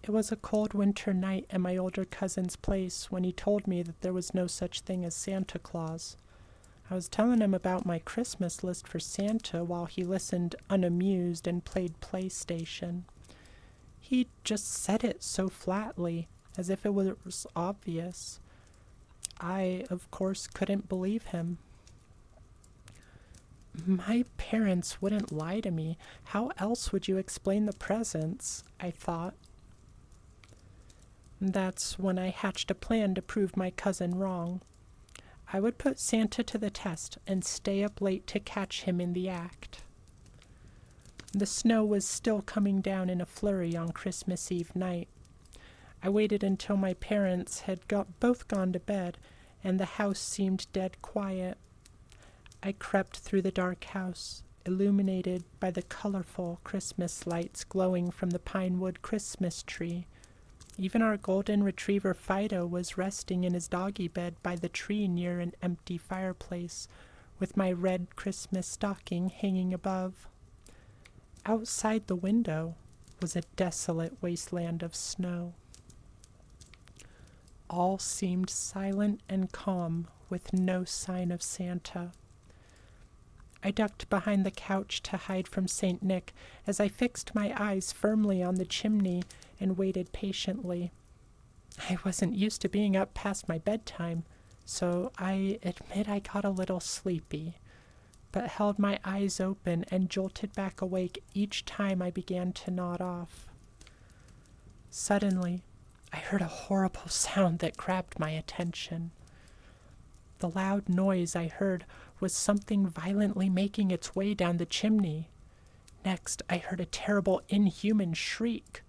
It was a cold winter night at my older cousin's place when he told me that there was no such thing as Santa Claus. I was telling him about my Christmas list for Santa while he listened unamused and played PlayStation. He just said it so flatly, as if it was obvious. I, of course, couldn't believe him. My parents wouldn't lie to me. How else would you explain the presents? I thought. That's when I hatched a plan to prove my cousin wrong. I would put Santa to the test and stay up late to catch him in the act. The snow was still coming down in a flurry on Christmas Eve night. I waited until my parents had both gone to bed and the house seemed dead quiet. I crept through the dark house, illuminated by the colorful Christmas lights glowing from the pinewood Christmas tree. Even our golden retriever Fido was resting in his doggy bed by the tree near an empty fireplace, with my red Christmas stocking hanging above. Outside the window was a desolate wasteland of snow. All seemed silent and calm, with no sign of Santa. I ducked behind the couch to hide from St. Nick as I fixed my eyes firmly on the chimney and waited patiently. I wasn't used to being up past my bedtime, so I admit I got a little sleepy, but held my eyes open and jolted back awake each time I began to nod off. Suddenly, I heard a horrible sound that grabbed my attention. The loud noise I heard was something violently making its way down the chimney. Next, I heard a terrible, inhuman shriek.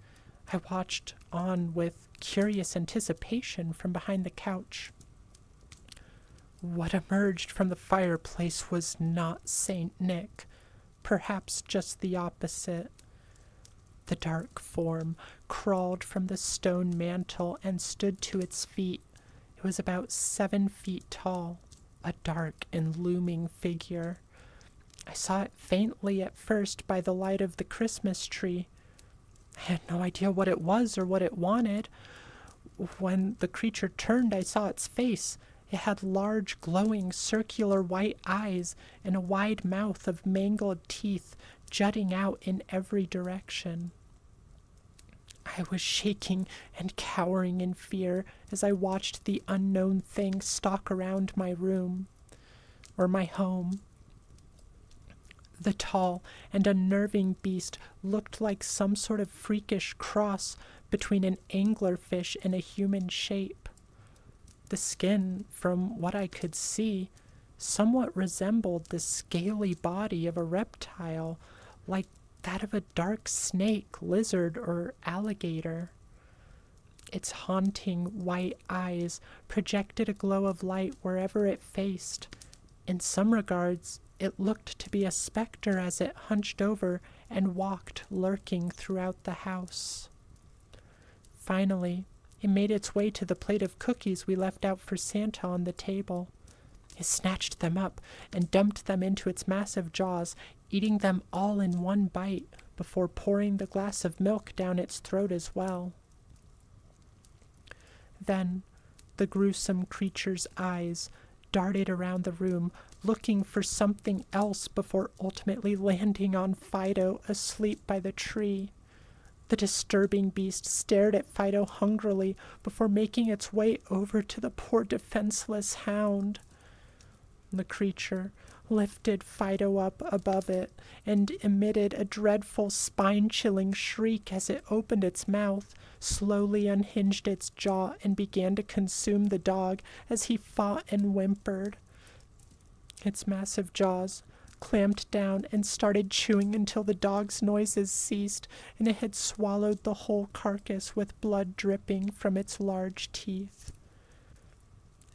I watched on with curious anticipation from behind the couch. What emerged from the fireplace was not Saint Nick, perhaps just the opposite. The dark form crawled from the stone mantel and stood to its feet. It was about 7 feet tall, a dark and looming figure. I saw it faintly at first by the light of the Christmas tree. I had no idea what it was or what it wanted. When the creature turned, I saw its face. It had large, glowing, circular white eyes and a wide mouth of mangled teeth jutting out in every direction. I was shaking and cowering in fear as I watched the unknown thing stalk around my room, or my home. The tall and unnerving beast looked like some sort of freakish cross between an anglerfish and a human shape. The skin, from what I could see, somewhat resembled the scaly body of a reptile, like that of a dark snake, lizard, or alligator. Its haunting white eyes projected a glow of light wherever it faced. In some regards, it looked to be a specter as it hunched over and walked lurking throughout the house. Finally, it made its way to the plate of cookies we left out for Santa on the table. It snatched them up and dumped them into its massive jaws, eating them all in one bite before pouring the glass of milk down its throat as well. Then, the gruesome creature's eyes darted around the room, looking for something else before ultimately landing on Fido asleep by the tree. The disturbing beast stared at Fido hungrily before making its way over to the poor defenseless hound. The creature lifted Fido up above it and emitted a dreadful spine-chilling shriek as it opened its mouth, slowly unhinged its jaw, and began to consume the dog as he fought and whimpered. Its massive jaws clamped down and started chewing until the dog's noises ceased and it had swallowed the whole carcass with blood dripping from its large teeth.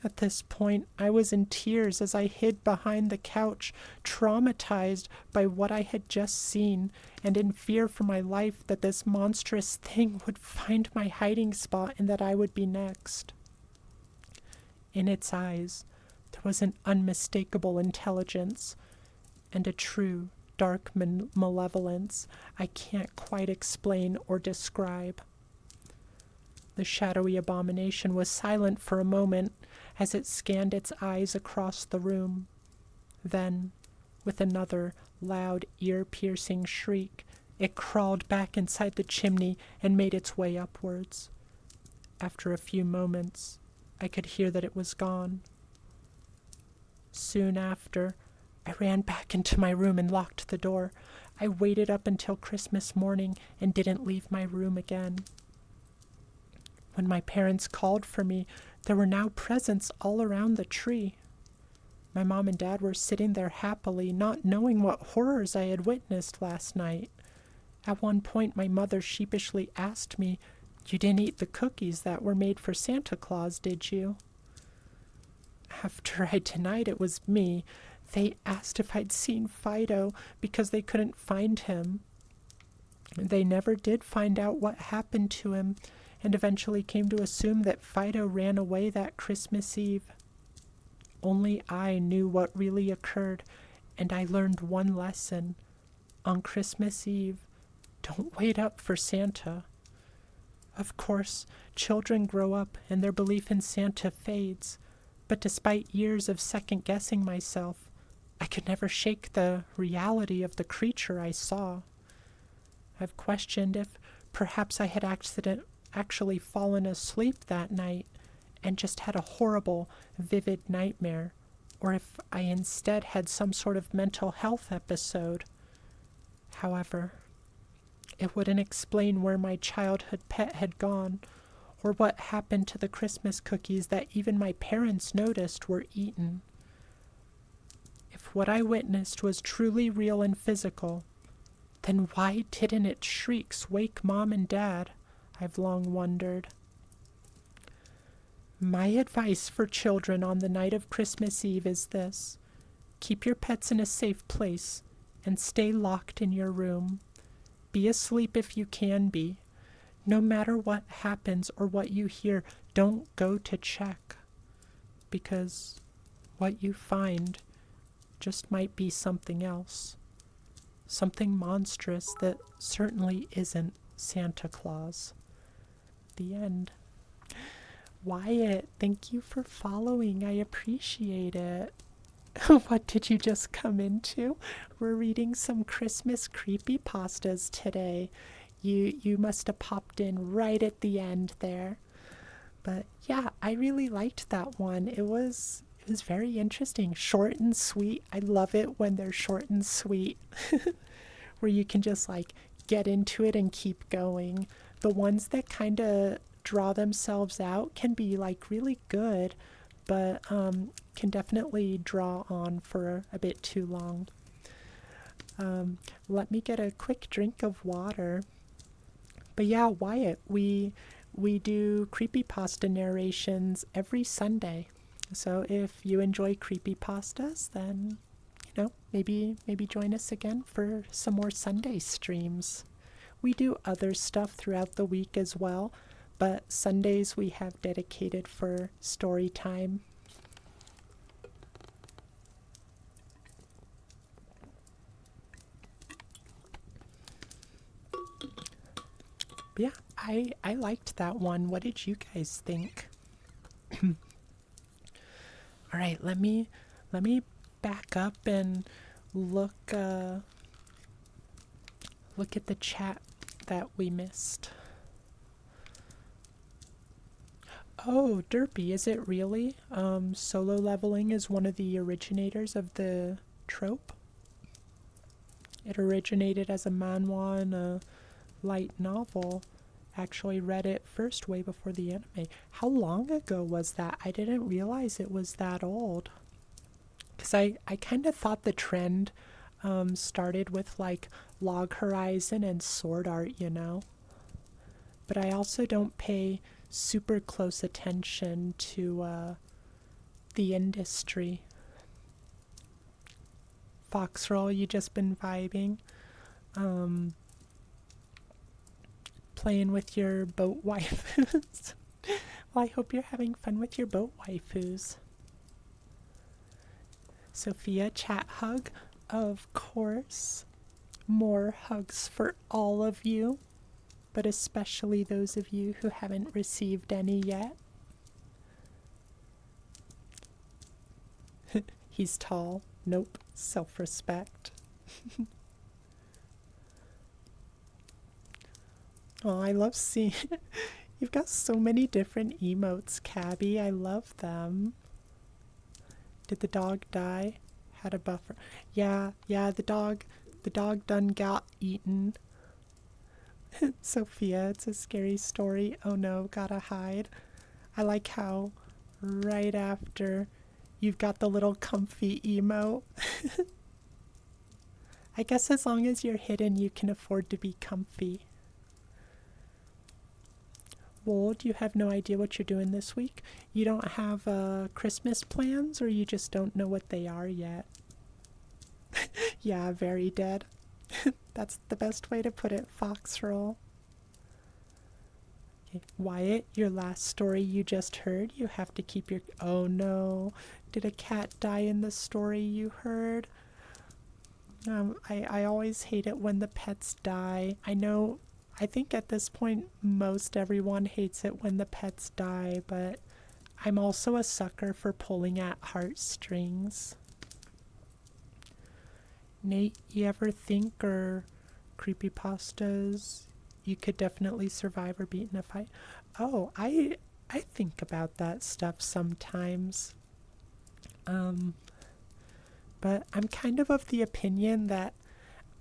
At this point, I was in tears as I hid behind the couch, traumatized by what I had just seen, and in fear for my life that this monstrous thing would find my hiding spot and that I would be next. In its eyes, there was an unmistakable intelligence, and a true, dark malevolence I can't quite explain or describe. The shadowy abomination was silent for a moment as it scanned its eyes across the room. Then, with another loud, ear-piercing shriek, it crawled back inside the chimney and made its way upwards. After a few moments, I could hear that it was gone. Soon after, I ran back into my room and locked the door. I waited up until Christmas morning and didn't leave my room again. When my parents called for me, there were now presents all around the tree. My mom and dad were sitting there happily, not knowing what horrors I had witnessed last night. At one point, my mother sheepishly asked me, "You didn't eat the cookies that were made for Santa Claus, did you?" After I denied it was me, they asked if I'd seen Fido because they couldn't find him. They never did find out what happened to him, and eventually came to assume that Fido ran away that Christmas Eve. Only I knew what really occurred, and I learned one lesson. On Christmas Eve, don't wait up for Santa. Of course, children grow up and their belief in Santa fades, but despite years of second-guessing myself, I could never shake the reality of the creature I saw. I've questioned if perhaps I had actually fallen asleep that night and just had a horrible, vivid nightmare, or if I instead had some sort of mental health episode. However, it wouldn't explain where my childhood pet had gone, or what happened to the Christmas cookies that even my parents noticed were eaten. If what I witnessed was truly real and physical, then why didn't its shrieks wake Mom and Dad? I've long wondered. My advice for children on the night of Christmas Eve is this: keep your pets in a safe place and stay locked in your room. Be asleep if you can be. No matter what happens or what you hear, don't go to check, because what you find just might be something else. Something monstrous that certainly isn't Santa Claus. The end. Wyatt, thank you for following. I appreciate it. What did you just come into? We're reading some Christmas creepypastas today. You must have popped in right at the end there. But yeah, I really liked that one. It was very interesting. Short and sweet. I love it when they're short and sweet. Where you can just like get into it and keep going. The ones that kind of draw themselves out can be like really good, but can definitely draw on for a bit too long. Let me get a quick drink of water. But yeah, Wyatt, we do creepypasta narrations every Sunday. So if you enjoy creepypastas, then maybe join us again for some more Sunday streams. We do other stuff throughout the week as well, but Sundays we have dedicated for story time. But yeah, I liked that one. What did you guys think? All right, let me back up and look at the chat that we missed. Oh, Derpy, is it really? Solo leveling is one of the originators of the trope. It originated as a manhwa and a light novel. Actually read it first way before the anime. How long ago was that? I didn't realize it was that old. Because I kind of thought the trend started with like Log Horizon and Sword Art, But I also don't pay super close attention to the industry. Foxroll, you just been vibing? Playing with your boat waifus. Well, I hope you're having fun with your boat waifus. Sophia, chat hug. Of course. More hugs for all of you, but especially those of you who haven't received any yet. He's tall. Nope. Self-respect. Oh, I love seeing... You've got so many different emotes, Cabby. I love them. Did the dog die? Had a buffer. Yeah, the dog done got eaten. Sophia, it's a scary story. Oh no, gotta hide. I like how right after you've got the little comfy emote. I guess as long as you're hidden, you can afford to be comfy. Wold, you have no idea what you're doing this week? You don't have Christmas plans, or you just don't know what they are yet? Yeah, very dead. That's the best way to put it, Foxroll. Okay. Wyatt, your last story you just heard, you have to keep your... Oh no, did a cat die in the story you heard? I always hate it when the pets die. I think at this point most everyone hates it when the pets die, but I'm also a sucker for pulling at heartstrings. Nate, you ever think, or creepypastas, you could definitely survive or beat in a fight. Oh, I think about that stuff sometimes. Um, but I'm kind of the opinion that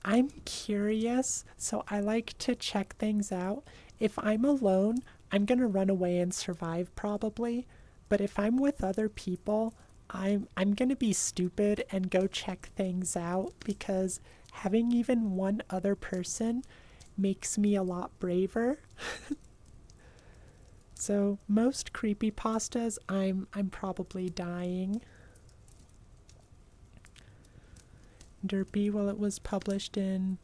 I'm curious, so I like to check things out. If I'm alone, I'm gonna run away and survive probably. But if I'm with other people, I'm gonna be stupid and go check things out because having even one other person makes me a lot braver. So most creepypastas I'm probably dying. Derpy, well, it was published in,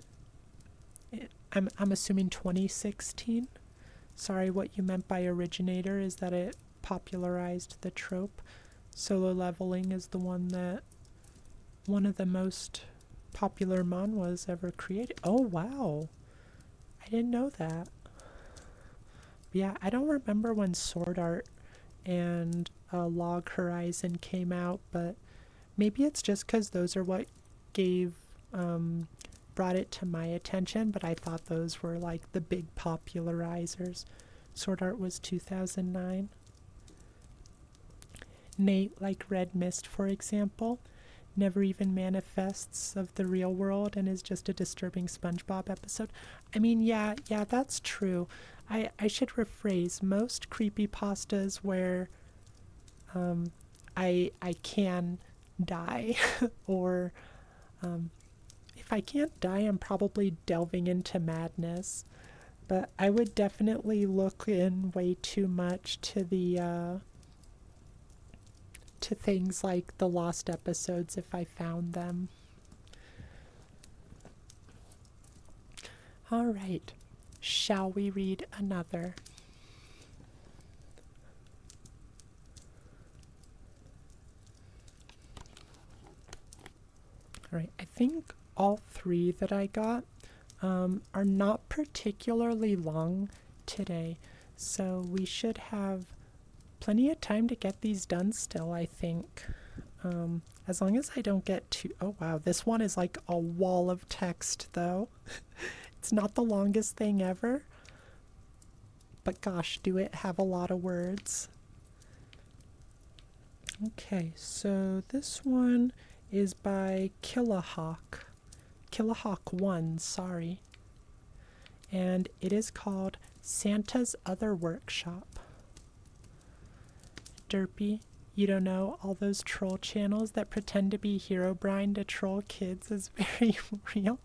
I'm assuming 2016. Sorry, what you meant by originator is that it popularized the trope. Solo leveling is the one of the most popular manhwas ever created. Oh, wow. I didn't know that. Yeah, I don't remember when Sword Art and Log Horizon came out, but maybe it's just because those are what gave brought it to my attention, but I thought those were like the big popularizers. Sword Art was 2009. Nate, like Red Mist, for example, never even manifests of the real world and is just a disturbing SpongeBob episode. I mean, yeah, that's true. I should rephrase. Most creepypastas where I can die or if I can't die, I'm probably delving into madness. But I would definitely look in way too much to the to things like the lost episodes if I found them. All right. Shall we read another? All right. I think all three that I got are not particularly long today, so we should have plenty of time to get these done still, I think. As long as I don't get too... Oh, wow. This one is like a wall of text, though. It's not the longest thing ever. But gosh, do it have a lot of words. Okay, so this one is by Killahawk. Killahawk 1, sorry. And it is called Santa's Other Workshop. Derpy, you don't know, all those troll channels that pretend to be Herobrine to troll kids is very real.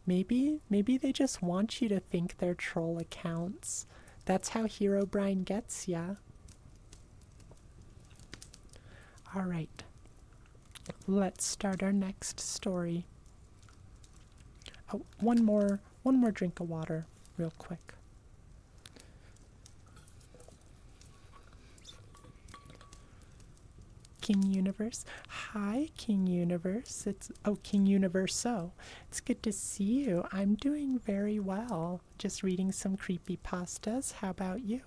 Maybe they just want you to think they're troll accounts. That's how Herobrine gets ya. Alright, let's start our next story. Oh, one more drink of water, real quick. King Universe. Hi, King Universe. King Universo. It's good to see you. I'm doing very well. Just reading some creepypastas. How about you?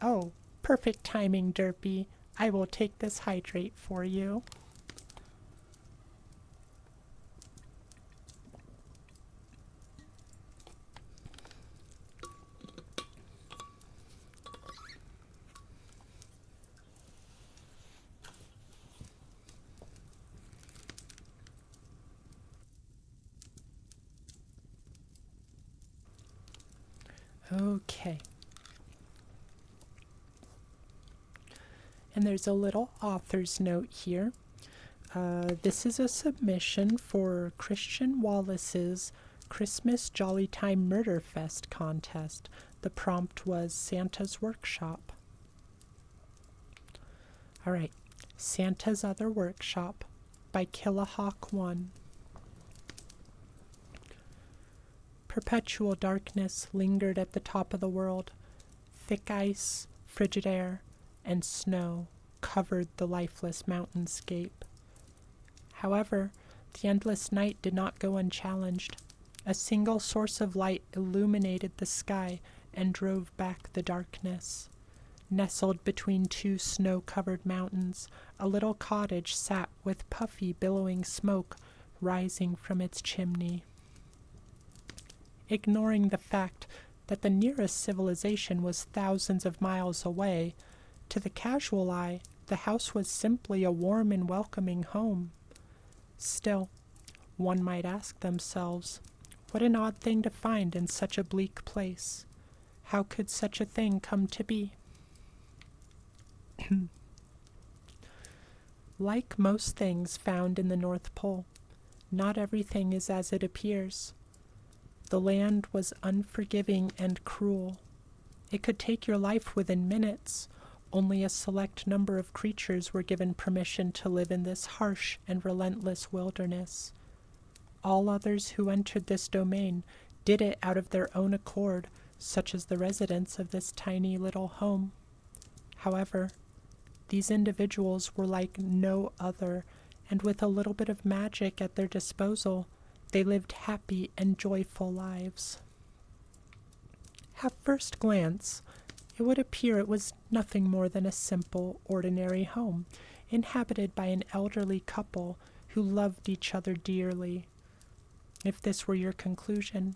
Oh, perfect timing, Derpy. I will take this hydrate for you. Okay. And there's a little author's note here. This is a submission for Christian Wallace's Christmas Jolly Time Murder Fest contest. The prompt was Santa's Workshop. Alright, Santa's Other Workshop by Killahawk 1. Perpetual darkness lingered at the top of the world. Thick ice, frigid air, and snow covered the lifeless mountainscape. However, the endless night did not go unchallenged. A single source of light illuminated the sky and drove back the darkness. Nestled between two snow-covered mountains, a little cottage sat with puffy, billowing smoke rising from its chimney. Ignoring the fact that the nearest civilization was thousands of miles away. To the casual eye, the house was simply a warm and welcoming home. Still, one might ask themselves, what an odd thing to find in such a bleak place. How could such a thing come to be? Like most things found in the North Pole, not everything is as it appears. The land was unforgiving and cruel. It could take your life within minutes. Only a select number of creatures were given permission to live in this harsh and relentless wilderness. All others who entered this domain did it out of their own accord, such as the residents of this tiny little home. However, these individuals were like no other, and with a little bit of magic at their disposal, they lived happy and joyful lives. At first glance, it would appear it was nothing more than a simple, ordinary home, inhabited by an elderly couple who loved each other dearly. If this were your conclusion,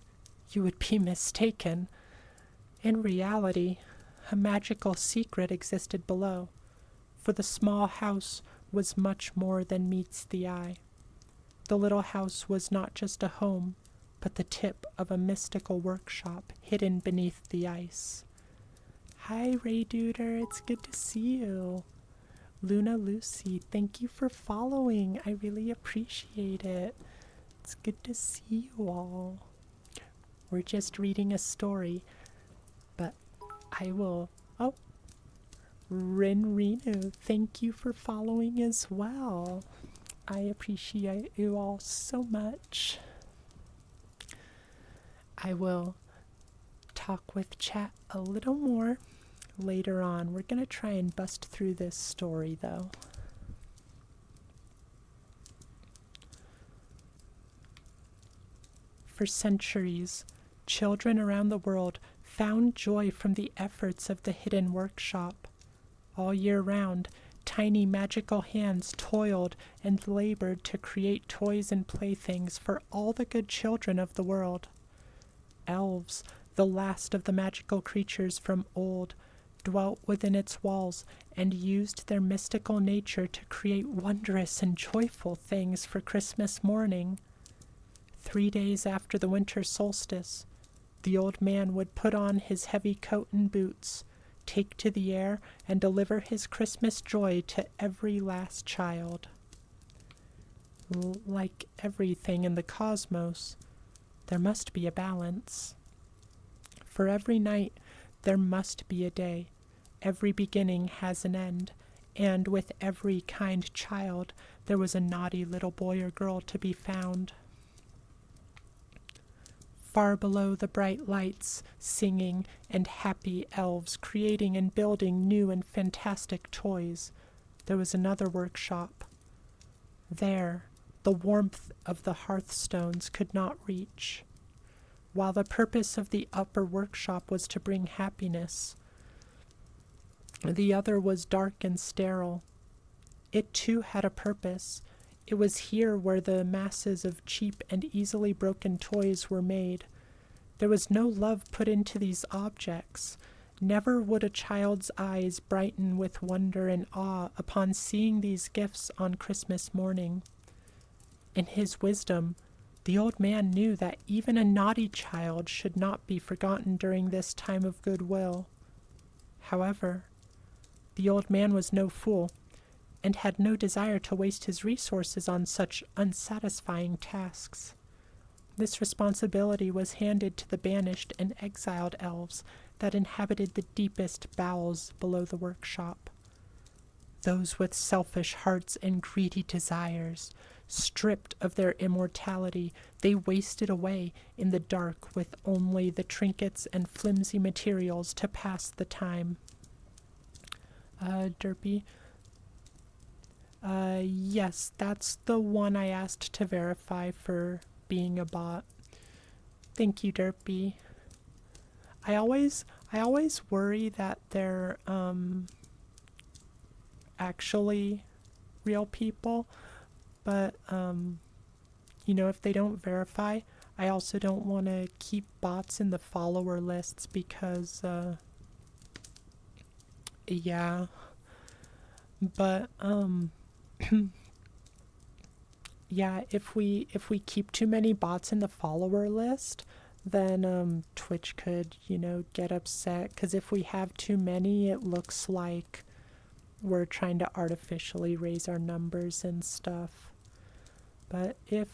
you would be mistaken. In reality, a magical secret existed below, for the small house was much more than meets the eye. The little house was not just a home, but the tip of a mystical workshop hidden beneath the ice. Hi, Ray Duder, it's good to see you. Luna Lucy, thank you for following. I really appreciate it. It's good to see you all. We're just reading a story, but I will... Oh, Rin Renu, thank you for following as well. I appreciate you all so much. I will talk with chat a little more later on. We're going to try and bust through this story, though. For centuries, children around the world found joy from the efforts of the hidden workshop. All year round, tiny magical hands toiled and labored to create toys and playthings for all the good children of the world. Elves, the last of the magical creatures from old, dwelt within its walls and used their mystical nature to create wondrous and joyful things for Christmas morning. 3 days after the winter solstice, the old man would put on his heavy coat and boots, take to the air, and deliver his Christmas joy to every last child. Like everything in the cosmos, there must be a balance. For every night, there must be a day. Every beginning has an end, and with every kind child, there was a naughty little boy or girl to be found. Far below the bright lights, singing, and happy elves creating and building new and fantastic toys, there was another workshop. There, the warmth of the hearthstones could not reach. While the purpose of the upper workshop was to bring happiness, the other was dark and sterile. It too had a purpose. It was here where the masses of cheap and easily broken toys were made. There was no love put into these objects. Never would a child's eyes brighten with wonder and awe upon seeing these gifts on Christmas morning. In his wisdom, the old man knew that even a naughty child should not be forgotten during this time of goodwill. However, the old man was no fool, and had no desire to waste his resources on such unsatisfying tasks. This responsibility was handed to the banished and exiled elves that inhabited the deepest bowels below the workshop. Those with selfish hearts and greedy desires, stripped of their immortality, they wasted away in the dark with only the trinkets and flimsy materials to pass the time. Derpy. Yes, that's the one I asked to verify for being a bot. Thank you, Derpy. I always worry that they're actually real people, but if they don't verify, I also don't want to keep bots in the follower lists because, yeah. But, yeah, if we keep too many bots in the follower list, then Twitch could, get upset. Because if we have too many, it looks like we're trying to artificially raise our numbers and stuff. But if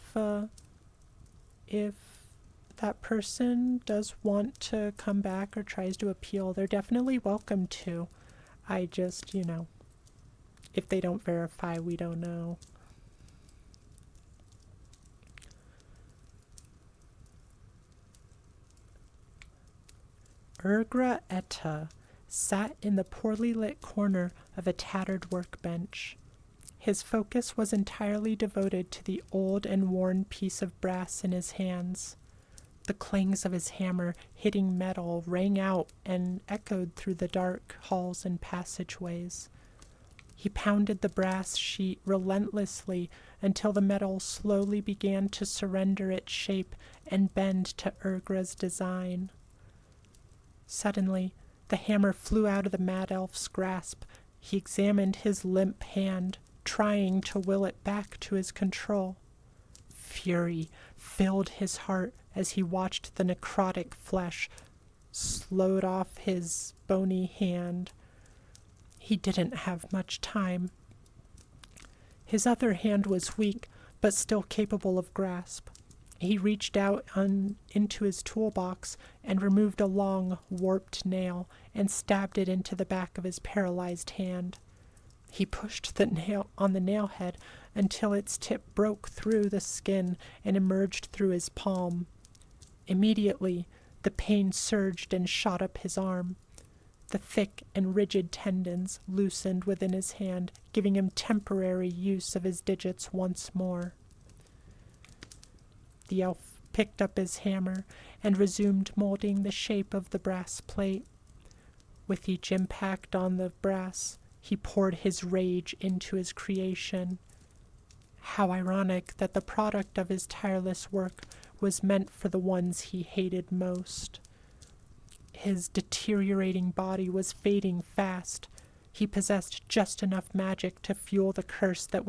that person does want to come back or tries to appeal, they're definitely welcome to. I just, if they don't verify, we don't know. Urgra Etta sat in the poorly lit corner of a tattered workbench. His focus was entirely devoted to the old and worn piece of brass in his hands. The clangs of his hammer hitting metal rang out and echoed through the dark halls and passageways. He pounded the brass sheet relentlessly until the metal slowly began to surrender its shape and bend to Urgra's design. Suddenly, the hammer flew out of the mad elf's grasp. He examined his limp hand, trying to will it back to his control. Fury filled his heart as he watched the necrotic flesh slowed off his bony hand. He didn't have much time. His other hand was weak, but still capable of grasp. He reached out into his toolbox and removed a long, warped nail and stabbed it into the back of his paralyzed hand. He pushed the nail on the nail head until its tip broke through the skin and emerged through his palm. Immediately, the pain surged and shot up his arm. The thick and rigid tendons loosened within his hand, giving him temporary use of his digits once more. The elf picked up his hammer and resumed molding the shape of the brass plate. With each impact on the brass, he poured his rage into his creation. How ironic that the product of his tireless work was meant for the ones he hated most. His deteriorating body was fading fast. He possessed just enough magic to fuel the curse that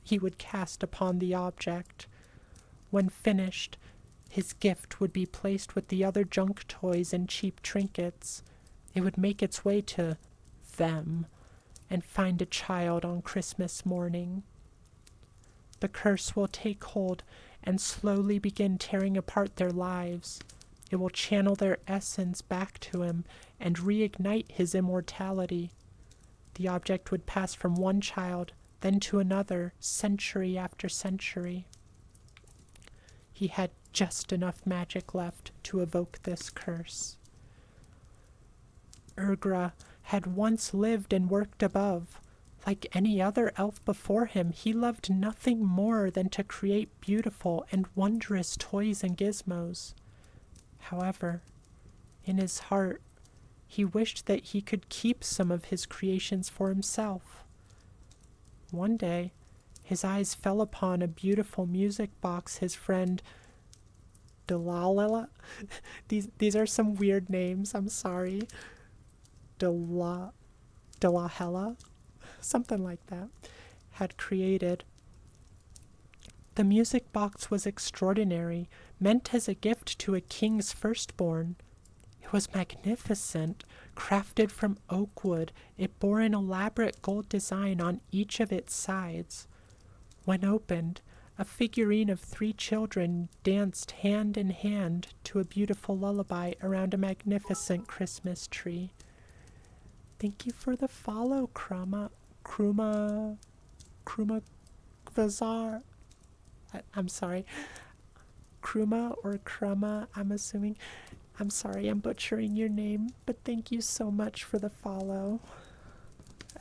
he would cast upon the object. When finished, his gift would be placed with the other junk toys and cheap trinkets. It would make its way to them and find a child on Christmas morning. The curse will take hold and slowly begin tearing apart their lives. It will channel their essence back to him and reignite his immortality. The object would pass from one child, then to another, century after century. He had just enough magic left to evoke this curse. Urgra had once lived and worked above. Like any other elf before him, he loved nothing more than to create beautiful and wondrous toys and gizmos. However, in his heart, he wished that he could keep some of his creations for himself. One day, his eyes fell upon a beautiful music box his friend Delilah. These are some weird names, I'm sorry. Delahella, something like that, had created. The music box was extraordinary, meant as a gift to a king's firstborn. It was magnificent. Crafted from oak wood, it bore an elaborate gold design on each of its sides. When opened, a figurine of 3 children danced hand in hand to a beautiful lullaby around a magnificent Christmas tree. Thank you for the follow, Kruma Bazaar. I'm sorry. Kruma or Kruma, I'm assuming. I'm sorry, I'm butchering your name, but thank you so much for the follow.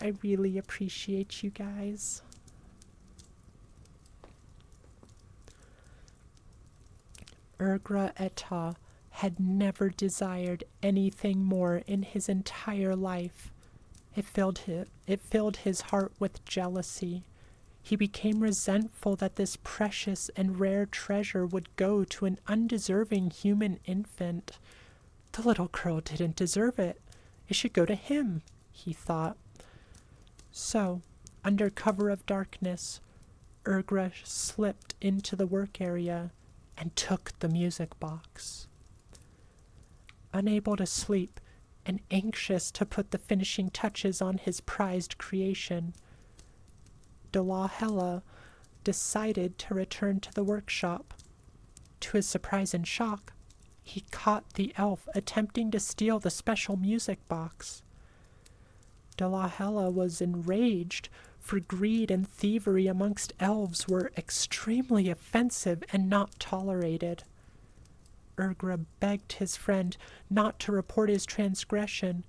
I really appreciate you guys. Urgra Etta had never desired anything more in his entire life. It filled his heart with jealousy. He became resentful that this precious and rare treasure would go to an undeserving human infant. The little girl didn't deserve it. It should go to him, he thought. So, under cover of darkness, Urgra slipped into the work area and took the music box. Unable to sleep and anxious to put the finishing touches on his prized creation, Dalahella decided to return to the workshop. To his surprise and shock, he caught the elf attempting to steal the special music box. Dalahella was enraged, for greed and thievery amongst elves were extremely offensive and not tolerated. Urgra begged his friend not to report his transgression,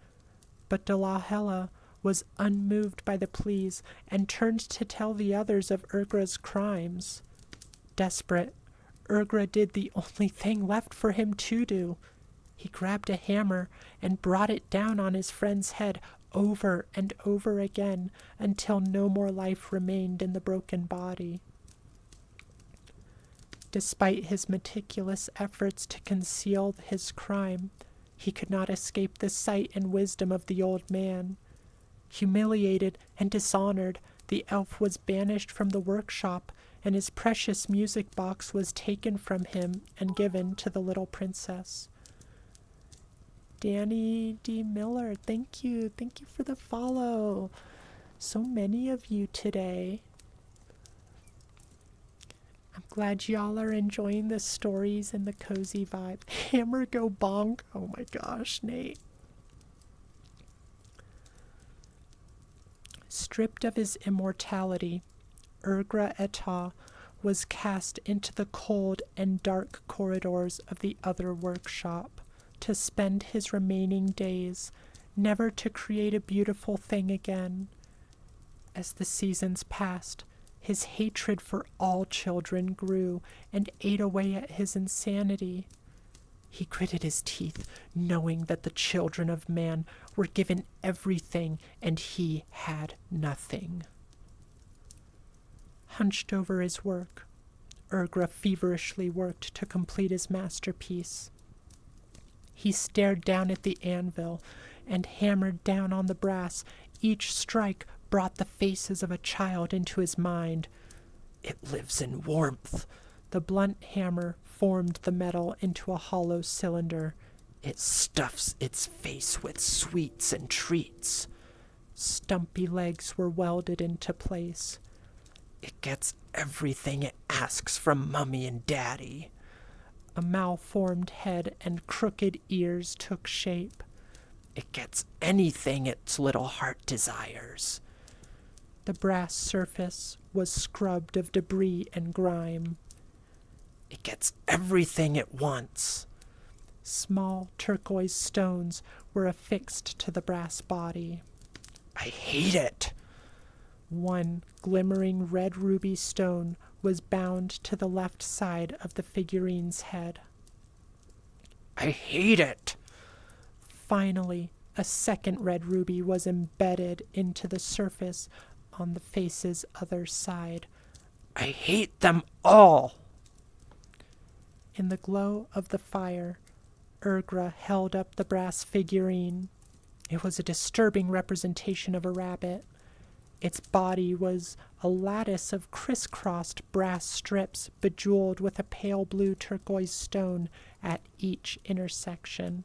but Dalahella was unmoved by the pleas and turned to tell the others of Urgra's crimes. Desperate, Urgra did the only thing left for him to do. He grabbed a hammer and brought it down on his friend's head over and over again until no more life remained in the broken body. Despite his meticulous efforts to conceal his crime, he could not escape the sight and wisdom of the old man. Humiliated and dishonored, the elf was banished from the workshop, and his precious music box was taken from him and given to the little princess. Danny D. Miller, thank you. Thank you for the follow. So many of you today. I'm glad y'all are enjoying the stories and the cozy vibe. Hammer go bonk. Oh my gosh, Nate. Stripped of his immortality, Urgra Eta was cast into the cold and dark corridors of the other workshop to spend his remaining days, never to create a beautiful thing again. As the seasons passed, his hatred for all children grew and ate away at his insanity. He gritted his teeth, knowing that the children of man were given everything and he had nothing. Hunched over his work, Urgra feverishly worked to complete his masterpiece. He stared down at the anvil and hammered down on the brass. Each strike brought the faces of a child into his mind. It lives in warmth. The blunt hammer formed the metal into a hollow cylinder. It stuffs its face with sweets and treats. Stumpy legs were welded into place. It gets everything it asks from Mummy and Daddy. A malformed head and crooked ears took shape. It gets anything its little heart desires. The brass surface was scrubbed of debris and grime. It gets everything it wants. Small turquoise stones were affixed to the brass body. I hate it. One glimmering red ruby stone was bound to the left side of the figurine's head. I hate it. Finally, a second red ruby was embedded into the surface on the face's other side. I hate them all. In the glow of the fire, Urgra held up the brass figurine. It was a disturbing representation of a rabbit. Its body was a lattice of crisscrossed brass strips bejeweled with a pale blue turquoise stone at each intersection.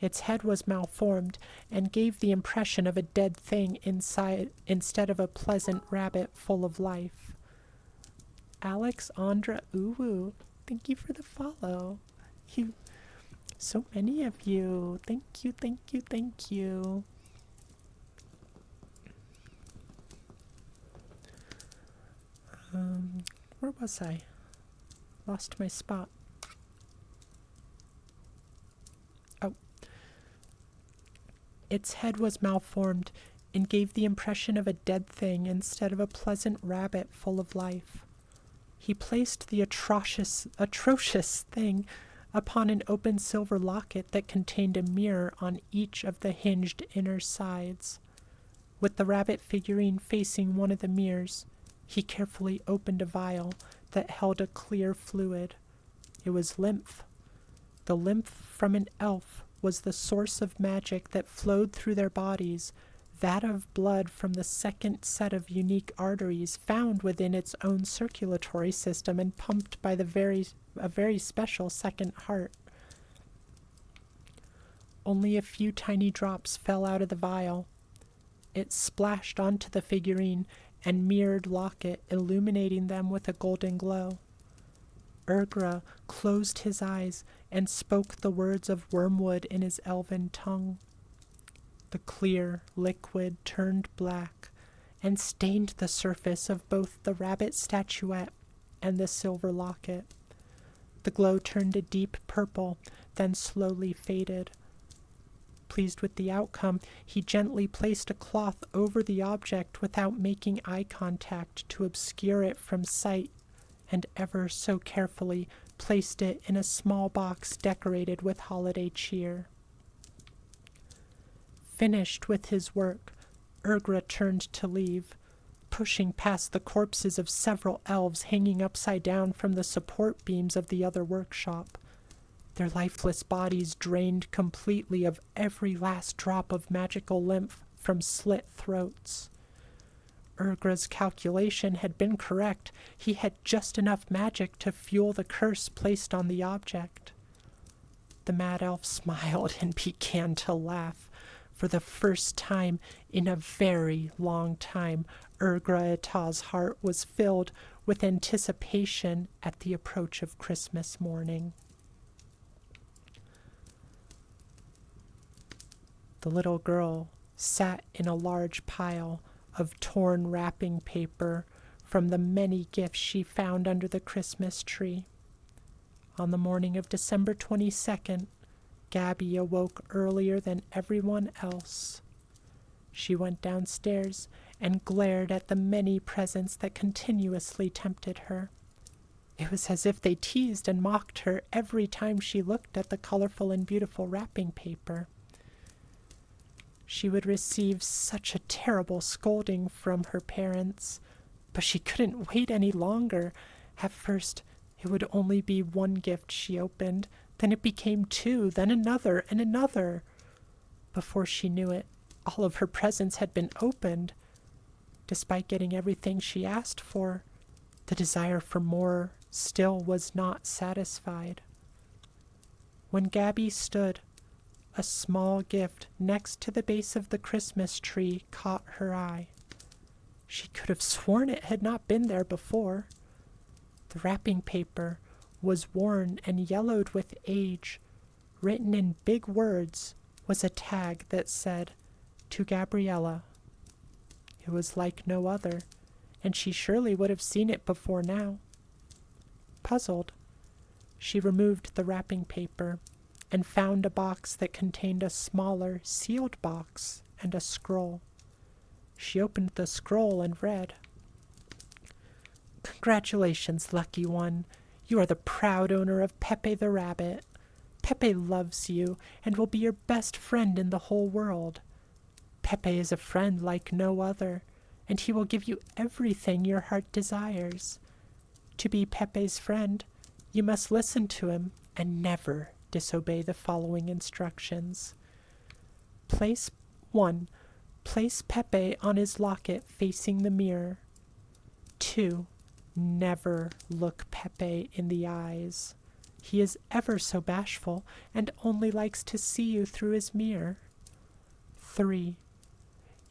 Its head was malformed and gave the impression of a dead thing inside instead of a pleasant rabbit full of life. Alexandra Uwu, thank you for the follow. So many of you. Thank you, thank you, thank you. Where was I? Lost my spot. Oh. Its head was malformed and gave the impression of a dead thing instead of a pleasant rabbit full of life. He placed the atrocious thing upon an open silver locket that contained a mirror on each of the hinged inner sides. With the rabbit figurine facing one of the mirrors, he carefully opened a vial that held a clear fluid. It was lymph. The lymph from an elf was the source of magic that flowed through their bodies, that of blood from the second set of unique arteries found within its own circulatory system and pumped by a very special second heart. Only a few tiny drops fell out of the vial. It splashed onto the figurine and mirrored locket, illuminating them with a golden glow. Urgra closed his eyes and spoke the words of wormwood in his elven tongue. The clear liquid turned black and stained the surface of both the rabbit statuette and the silver locket. The glow turned a deep purple, then slowly faded. Pleased with the outcome, he gently placed a cloth over the object without making eye contact to obscure it from sight, and ever so carefully placed it in a small box decorated with holiday cheer. Finished with his work, Urgra turned to leave, pushing past the corpses of several elves hanging upside down from the support beams of the other workshop. Their lifeless bodies drained completely of every last drop of magical lymph from slit throats. Urgra's calculation had been correct. He had just enough magic to fuel the curse placed on the object. The mad elf smiled and began to laugh. For the first time in a very long time, Urgra Etah's heart was filled with anticipation at the approach of Christmas morning. The little girl sat in a large pile of torn wrapping paper from the many gifts she found under the Christmas tree. On the morning of December 22nd, Gabby awoke earlier than everyone else. She went downstairs and glared at the many presents that continuously tempted her. It was as if they teased and mocked her every time she looked at the colorful and beautiful wrapping paper. She would receive such a terrible scolding from her parents, but she couldn't wait any longer. At first, it would only be one gift she opened, then it became two, then another and another. Before she knew it, all of her presents had been opened. Despite getting everything she asked for, the desire for more still was not satisfied. When Gabby stood, a small gift next to the base of the Christmas tree caught her eye. She could have sworn it had not been there before. The wrapping paper was worn and yellowed with age. Written in big words was a tag that said, "To Gabriella." It was like no other, and she surely would have seen it before now. Puzzled, she removed the wrapping paper and found a box that contained a smaller, sealed box and a scroll. She opened the scroll and read, "Congratulations, lucky one. You are the proud owner of Pepe the Rabbit. Pepe loves you and will be your best friend in the whole world. Pepe is a friend like no other, and he will give you everything your heart desires. To be Pepe's friend, you must listen to him and never disobey the following instructions. Place 1. Place Pepe on his locket facing the mirror. 2. Never look Pepe in the eyes. He is ever so bashful and only likes to see you through his mirror. 3.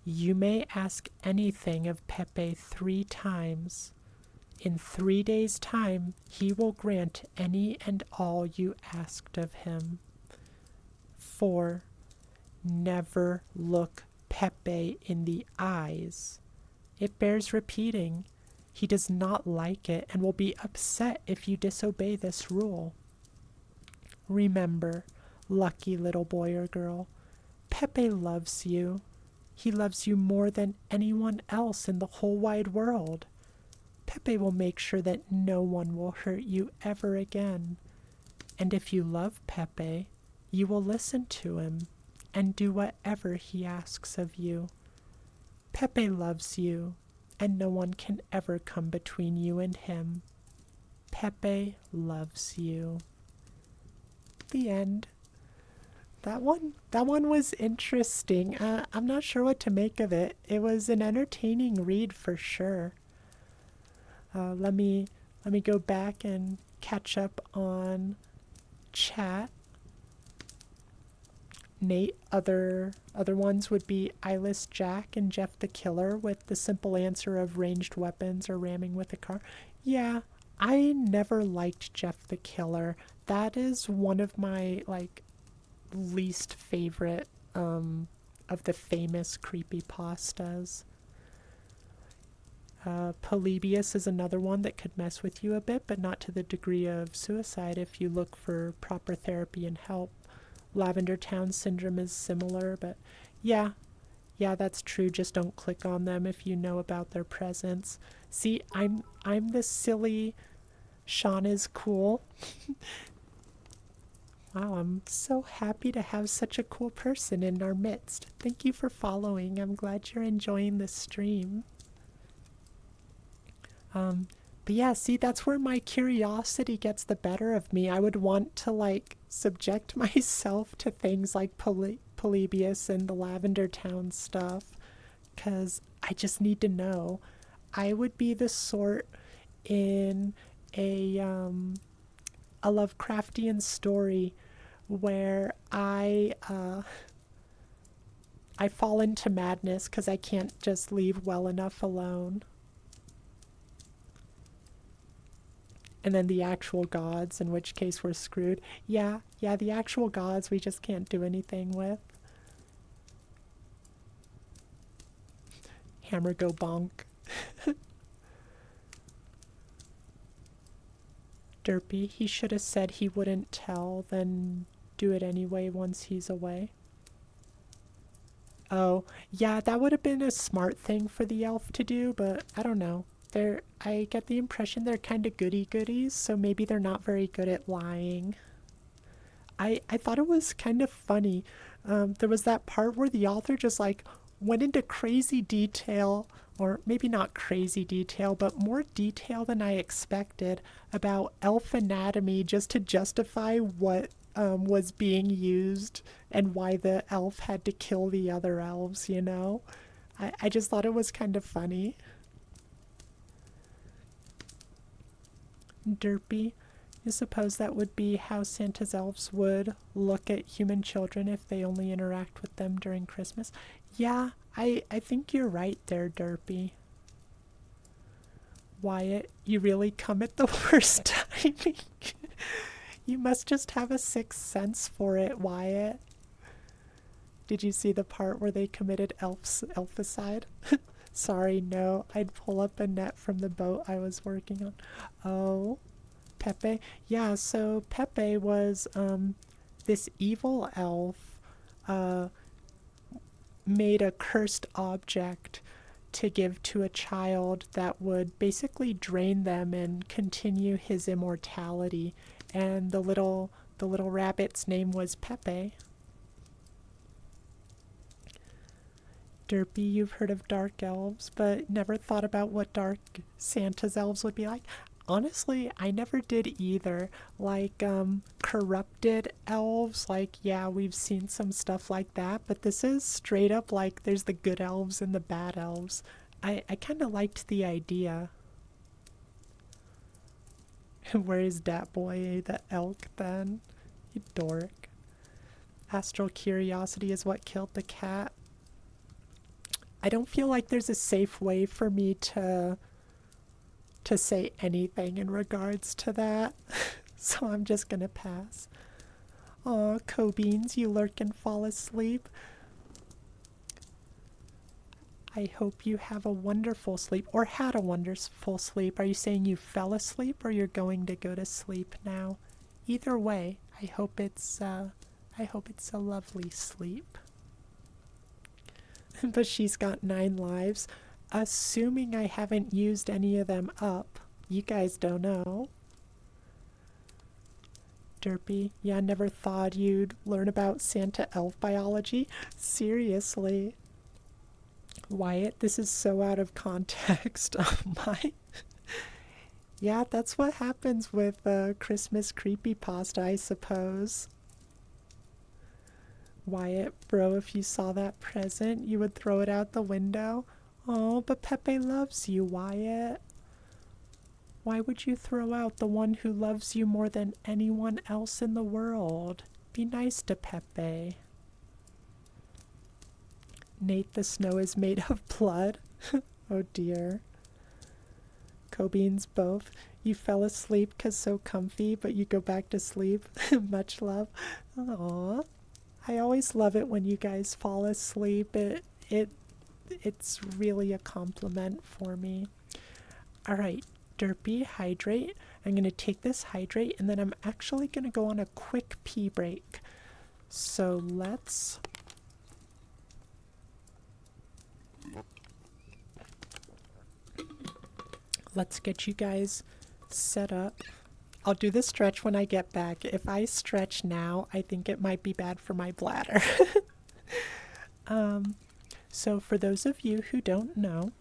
You may ask anything of Pepe 3 times. In 3 days' time, he will grant any and all you asked of him. 4. Never look Pepe in the eyes. It bears repeating. He does not like it and will be upset if you disobey this rule. Remember, lucky little boy or girl, Pepe loves you. He loves you more than anyone else in the whole wide world. Pepe will make sure that no one will hurt you ever again. And if you love Pepe, you will listen to him and do whatever he asks of you. Pepe loves you, and no one can ever come between you and him. Pepe loves you. The end. That one was interesting. I'm not sure what to make of it. It was an entertaining read for sure. Let me go back and catch up on chat. Nate, other ones would be Eyeless Jack and Jeff the Killer with the simple answer of ranged weapons or ramming with a car. Yeah, I never liked Jeff the Killer. That is one of my least favorite of the famous creepypastas. Polybius is another one that could mess with you a bit, but not to the degree of suicide if you look for proper therapy and help. Lavender Town Syndrome is similar, but yeah, that's true. Just don't click on them if you know about their presence. See, I'm the silly Sean is cool. Wow, I'm so happy to have such a cool person in our midst. Thank you for following. I'm glad you're enjoying the stream. But yeah, see, that's where my curiosity gets the better of me. I would want to subject myself to things like Polybius and the Lavender Town stuff, because I just need to know. I would be the sort in a Lovecraftian story where I fall into madness because I can't just leave well enough alone. And then the actual gods, in which case we're screwed. Yeah, the actual gods we just can't do anything with. Hammer go bonk. Derpy, he should have said he wouldn't tell, then do it anyway once he's away. Oh, yeah, that would have been a smart thing for the elf to do, but I don't know. I get the impression they're kind of goody-goodies, so maybe they're not very good at lying. I thought it was kind of funny. There was that part where the author just went into crazy detail, or maybe not crazy detail, but more detail than I expected about elf anatomy just to justify what was being used and why the elf had to kill the other elves, you know? I just thought it was kind of funny. Derpy. You suppose that would be how Santa's elves would look at human children if they only interact with them during Christmas? Yeah, I think you're right there, Derpy. Wyatt, you really come at the worst timing. You must just have a sixth sense for it, Wyatt. Did you see the part where they committed elficide? Sorry, no. I'd pull up a net from the boat I was working on. Oh, Pepe. Yeah, so Pepe was this evil elf made a cursed object to give to a child that would basically drain them and continue his immortality. And the little rabbit's name was Pepe. Derpy, you've heard of dark elves, but never thought about what dark Santa's elves would be like. Honestly, I never did either. Corrupted elves, yeah, we've seen some stuff like that, but this is straight up there's the good elves and the bad elves. I kind of liked the idea. Where is that boy, the elk, then? You dork. Astral curiosity is what killed the cat. I don't feel like there's a safe way for me to say anything in regards to that, so I'm just gonna pass. Aw, Cobeans, you lurk and fall asleep. I hope you have a wonderful sleep, or had a wonderful sleep. Are you saying you fell asleep, or you're going to go to sleep now? Either way, I hope it's a lovely sleep. But she's got 9 lives. Assuming I haven't used any of them up. You guys don't know. Derpy, yeah, never thought you'd learn about Santa elf biology. Seriously. Wyatt, this is so out of context. Oh my. Yeah, that's what happens with Christmas Creepypasta, I suppose. Wyatt, bro, if you saw that present, you would throw it out the window. Oh, but Pepe loves you, Wyatt. Why would you throw out the one who loves you more than anyone else in the world? Be nice to Pepe. Nate, the snow is made of blood. Oh dear. Cobeans both. You fell asleep 'cause so comfy, but you go back to sleep. Much love. Aww. I always love it when you guys fall asleep. It's really a compliment for me. Alright, Derpy, hydrate. I'm going to take this hydrate, and then I'm actually going to go on a quick pee break. So let's... Let's get you guys set up. I'll do the stretch when I get back. If I stretch now, I think it might be bad for my bladder. So for those of you who don't know,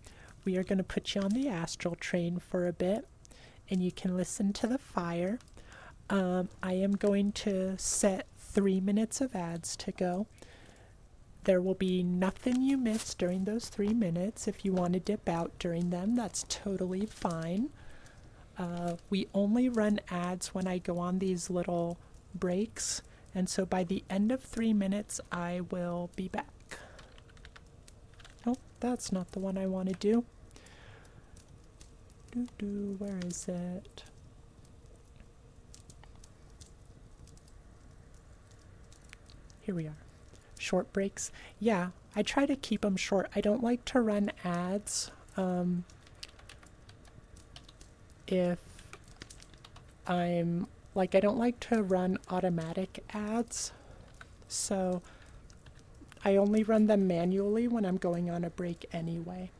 we are going to put you on the Astral train for a bit, and you can listen to the fire. I am going to set 3 minutes of ads to go. There will be nothing you miss during those 3 minutes. If you want to dip out during them, that's totally fine. We only run ads when I go on these little breaks, and so by the end of 3 minutes, I will be back. Oh, that's not the one I want to do. Where is it? Here we are. Short breaks. Yeah, I try to keep them short. I don't like to run ads. If I'm like, I don't like to run automatic ads, so I only run them manually when I'm going on a break anyway.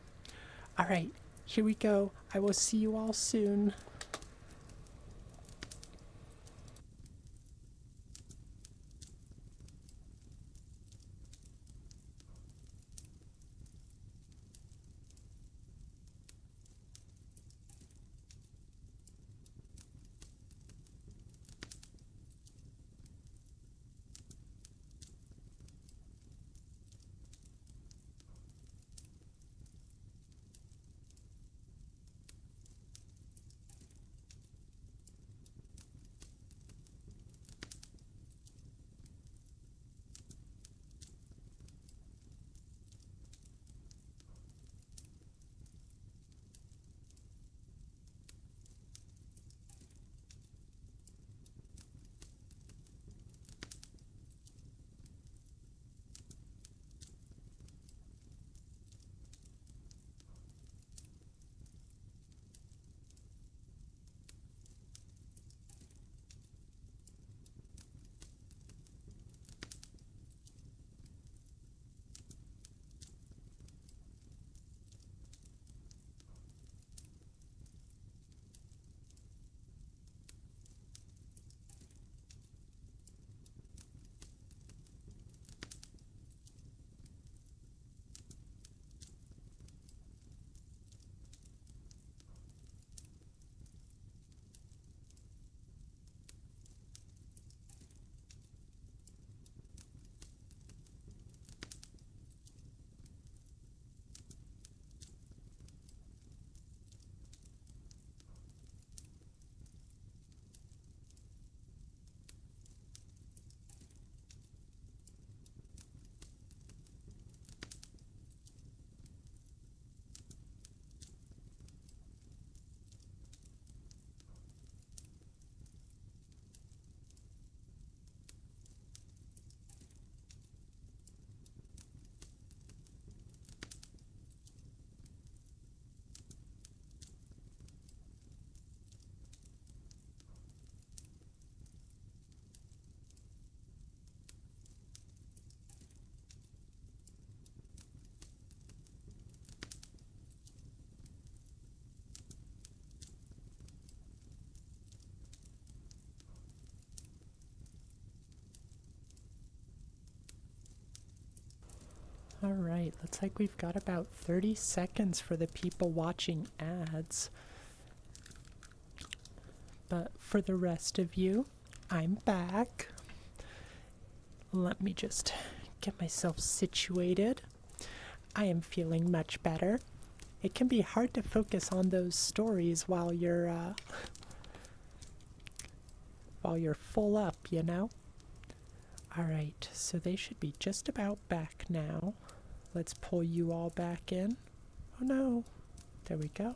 All right, here we go. I will see you all soon. Alright, looks like we've got about 30 seconds for the people watching ads. But for the rest of you, I'm back. Let me just get myself situated. I am feeling much better. It can be hard to focus on those stories while you're full up, you know? Alright, so they should be just about back now. Let's pull you all back in. Oh no. There we go.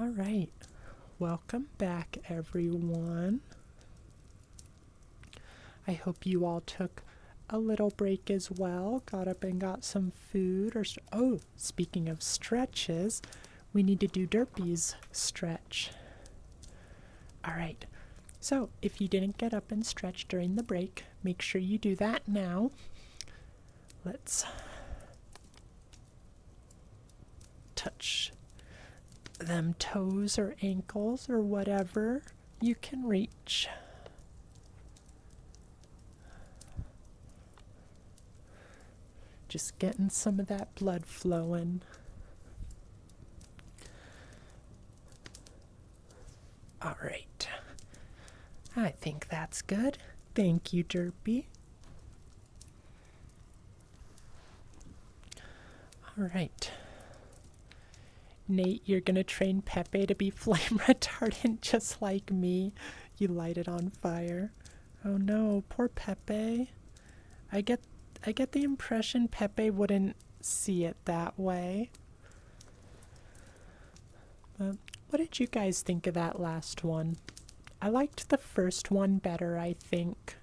Alright. Welcome back, everyone. I hope you all took a little break as well. Got up and got some food. Oh, speaking of stretches, we need to do Derpy's stretch. Alright. So, if you didn't get up and stretch during the break, make sure you do that now. Let's touch them toes or ankles or whatever you can reach. Just getting some of that blood flowing. All right. I think that's good. Thank you, Derpy. All right. Nate, you're gonna train Pepe to be flame retardant just like me. You light it on fire. Oh no, poor Pepe. I get the impression Pepe wouldn't see it that way. But what did you guys think of that last one? I liked the first one better, I think.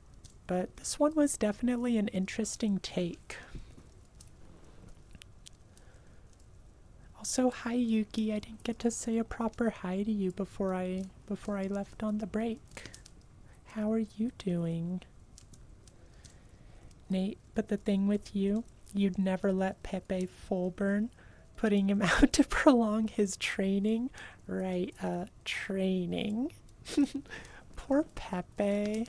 But this one was definitely an interesting take. Also, hi Yuki. I didn't get to say a proper hi to you before I left on the break. How are you doing? Nate, but the thing with you, you'd never let Pepe full burn, putting him out to prolong his training. Right, training. Poor Pepe.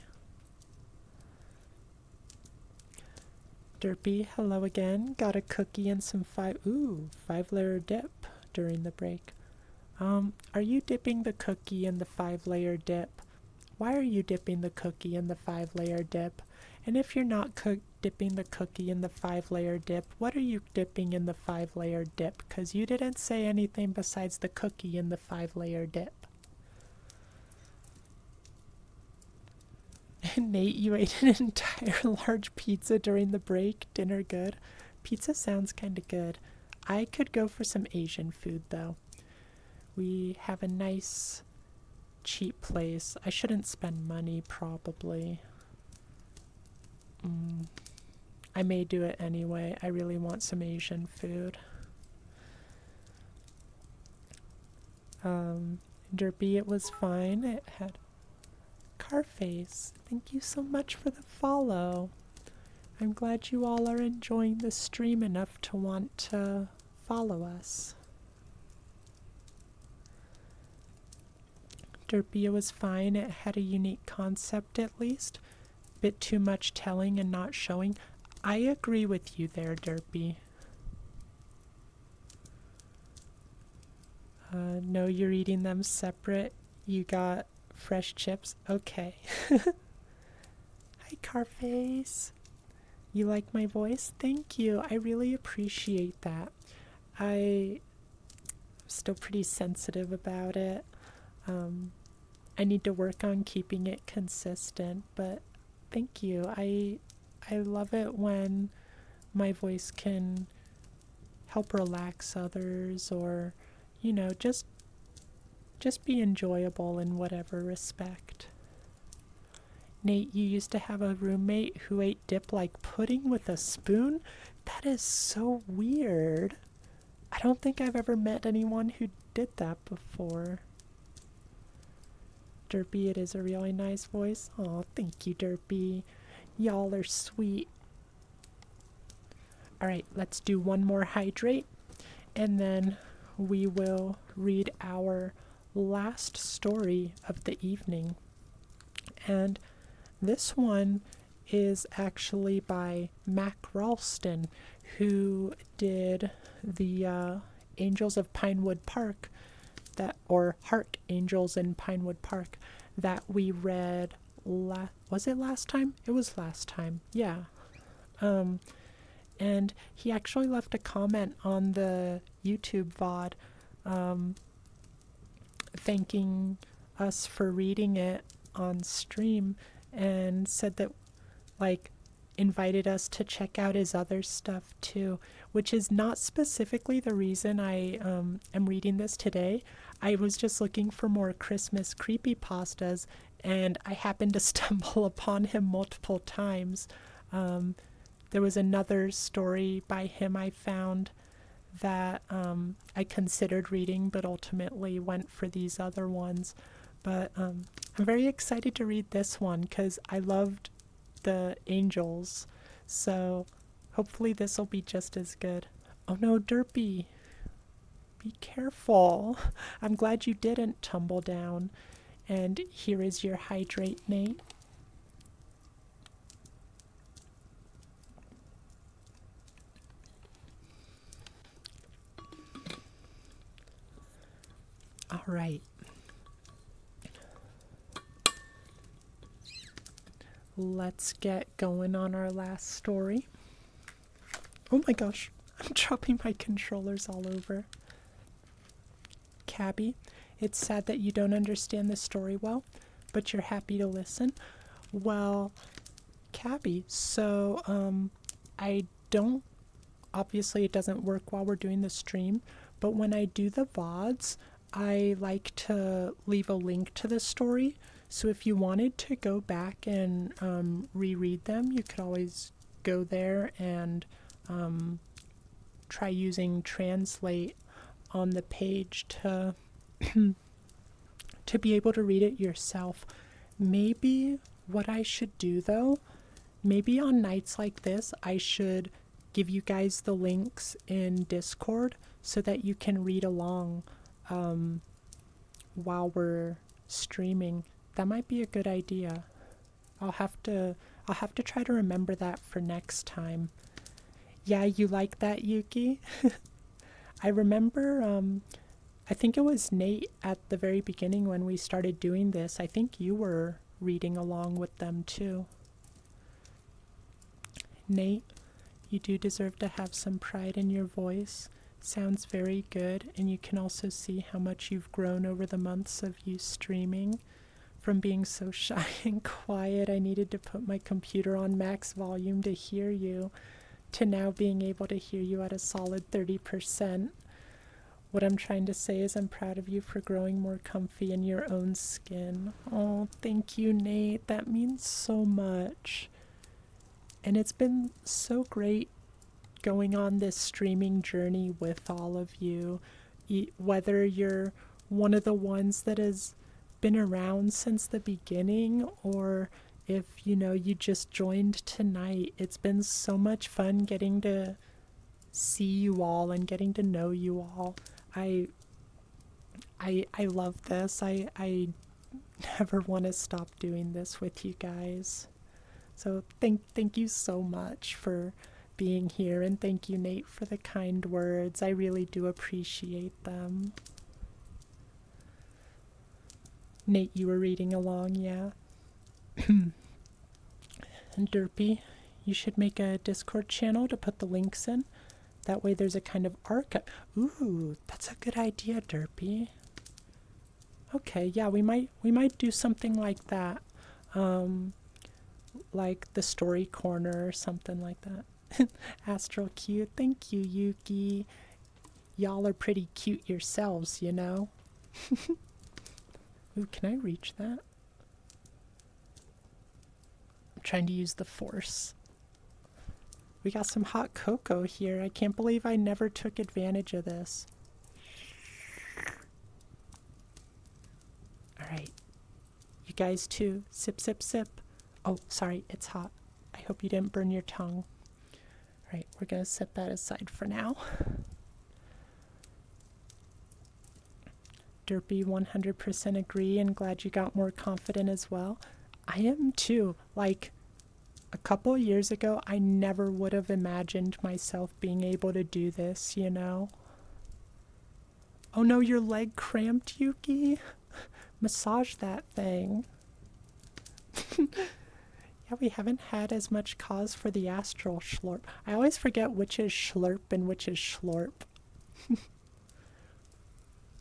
Derpy, hello again. Got a cookie and some 5-layer dip during the break. Are you dipping the cookie in the 5-layer dip? Why are you dipping the cookie in the 5-layer dip? And if you're not dipping the cookie in the 5-layer dip, what are you dipping in the 5-layer dip? Because you didn't say anything besides the cookie in the 5-layer dip. Nate, you ate an entire large pizza during the break. Dinner good? Pizza sounds kind of good. I could go for some Asian food, though. We have a nice, cheap place. I shouldn't spend money, probably. I may do it anyway. I really want some Asian food. Derpy, it was fine. It had Carface. Thank you so much for the follow. I'm glad you all are enjoying the stream enough to want to follow us. Derpy, it was fine. It had a unique concept at least. Bit too much telling and not showing. I agree with you there, Derpy. No, you're eating them separate. You got fresh chips? Okay. Hi, Carface. You like my voice? Thank you. I really appreciate that. I'm still pretty sensitive about it. I need to work on keeping it consistent, but thank you. I love it when my voice can help relax others or, you know, just be enjoyable in whatever respect. Nate, you used to have a roommate who ate dip like pudding with a spoon? That is so weird. I don't think I've ever met anyone who did that before. Derpy, it is a really nice voice. Aw, thank you, Derpy. Y'all are sweet. Alright, let's do one more hydrate, and then we will read our last story of the evening. And this one is actually by Mac Ralston, who did the Angels of Pinewood Park, that, or Heart Angels in Pinewood Park, that we read was it last time? It was last time, yeah. And he actually left a comment on the YouTube VOD, thanking us for reading it on stream, and said that, like, invited us to check out his other stuff too, which is not specifically the reason I am reading this today. I was just looking for more Christmas creepypastas, and I happened to stumble upon him multiple times. There was another story by him I found that I considered reading, but ultimately went for these other ones. But I'm very excited to read this one because I loved the angels, so hopefully this will be just as good. Oh no, Derpy, be careful. I'm glad you didn't tumble down. And here is your hydrate, Nate. All right. Let's get going on our last story. Oh my gosh, I'm dropping my controllers all over. Cabby, it's sad that you don't understand the story well, but you're happy to listen. Well, Cabby, so I don't, obviously it doesn't work while we're doing the stream, but when I do the VODs, I like to leave a link to the story. So if you wanted to go back and reread them, you could always go there and try using translate on the page to to be able to read it yourself. Maybe what I should do though, maybe on nights like this, I should give you guys the links in Discord so that you can read along while we're streaming. That might be a good idea. I'll have to try to remember that for next time. Yeah, you like that, Yuki? I remember I think it was Nate at the very beginning when we started doing this. I think you were reading along with them too. Nate, you do deserve to have some pride in your voice. Sounds very good, and you can also see how much you've grown over the months of you streaming. From being so shy and quiet, I needed to put my computer on max volume to hear you, to now being able to hear you at a solid 30%. What I'm trying to say is I'm proud of you for growing more comfy in your own skin. Oh, thank you, Nate. That means so much. And it's been so great going on this streaming journey with all of you. Whether you're one of the ones that has been around since the beginning, or if you just joined tonight, it's been so much fun getting to see you all and getting to know you all. I love this. I never want to stop doing this with you guys. So thank you so much for being here, and thank you, Nate, for the kind words. I really do appreciate them. Nate, you were reading along, yeah? And Derpy, you should make a Discord channel to put the links in. That way there's a kind of archive. Ooh, that's a good idea, Derpy. Okay, yeah, we might do something like that. Like the story corner or something like that. Astral cute. Thank you, Yuki. Y'all are pretty cute yourselves, you know? Ooh, can I reach that? I'm trying to use the force. We got some hot cocoa here. I can't believe I never took advantage of this. Alright. You guys too. Sip, sip, sip. Oh, sorry, it's hot. I hope you didn't burn your tongue. Alright, we're gonna set that aside for now. Derpy, 100% agree, and glad you got more confident as well. I am too. Like, A couple years ago, I never would have imagined myself being able to do this, you know? Oh no, your leg cramped, Yuki? Massage that thing. Yeah, we haven't had as much cause for the Astral Schlorp. I always forget which is Schlurp and which is Schlorp.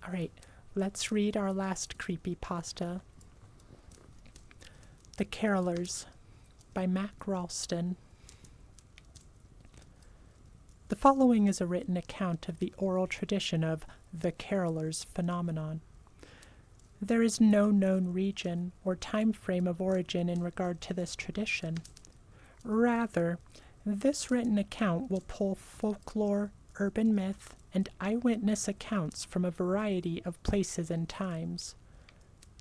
Alright, let's read our last creepypasta. The Carolers by Mac Ralston. The following is a written account of the oral tradition of the Carolers phenomenon. There is no known region or time frame of origin in regard to this tradition. Rather, this written account will pull folklore, urban myth, and eyewitness accounts from a variety of places and times.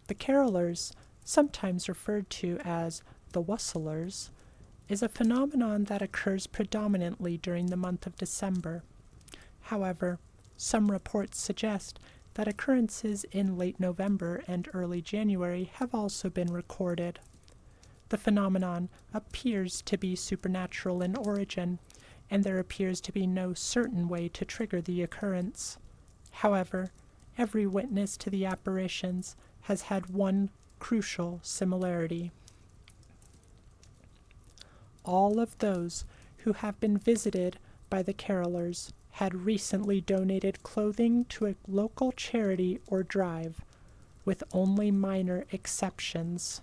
The Carolers, sometimes referred to as the Wusslers, is a phenomenon that occurs predominantly during the month of December. However, some reports suggest that occurrences in late November and early January have also been recorded. The phenomenon appears to be supernatural in origin, and there appears to be no certain way to trigger the occurrence. However, every witness to the apparitions has had one crucial similarity. All of those who have been visited by the Carolers had recently donated clothing to a local charity or drive, with only minor exceptions.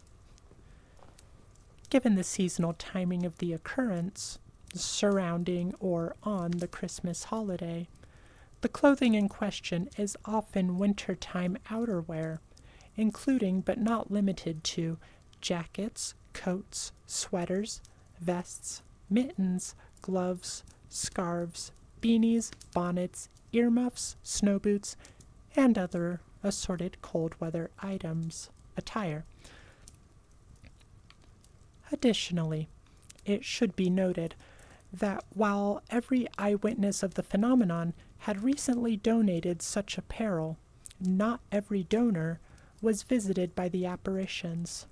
Given the seasonal timing of the occurrence, surrounding or on the Christmas holiday, the clothing in question is often wintertime outerwear, including but not limited to jackets, coats, sweaters, vests, mittens, gloves, scarves, beanies, bonnets, earmuffs, snow boots, and other assorted cold weather attire. Additionally, it should be noted that while every eyewitness of the phenomenon had recently donated such apparel, not every donor was visited by the apparitions,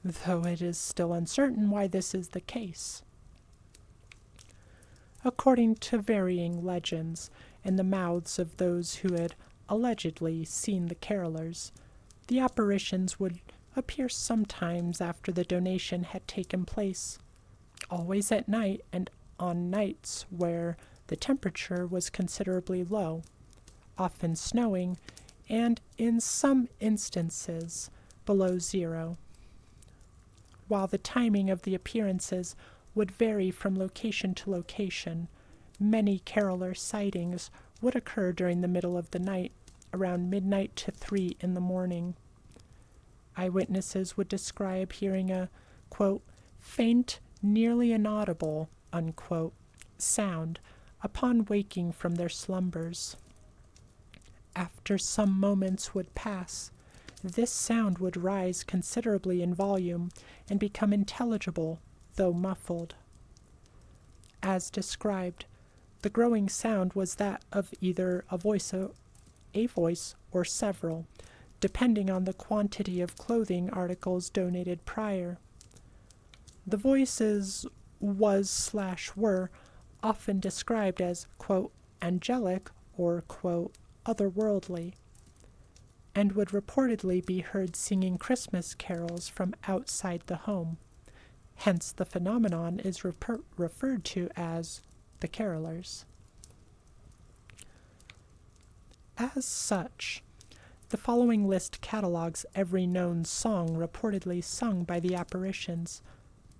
though it is still uncertain why this is the case. According to varying legends in the mouths of those who had allegedly seen the Carolers, the apparitions would appear sometimes after the donation had taken place, always at night and on nights where the temperature was considerably low, often snowing, and in some instances below zero. While the timing of the appearances would vary from location to location, many Caroler sightings would occur during the middle of the night, around midnight to 3 in the morning. Eyewitnesses would describe hearing a, quote, faint, nearly inaudible, unquote, sound upon waking from their slumbers. After some moments would pass, this sound would rise considerably in volume and become intelligible, though muffled. As described, the growing sound was that of either a voice or several, depending on the quantity of clothing articles donated prior. The voices were often described as, quote, angelic or, quote, otherworldly, and would reportedly be heard singing Christmas carols from outside the home. Hence, the phenomenon is referred to as the Carolers. As such, the following list catalogs every known song reportedly sung by the apparitions,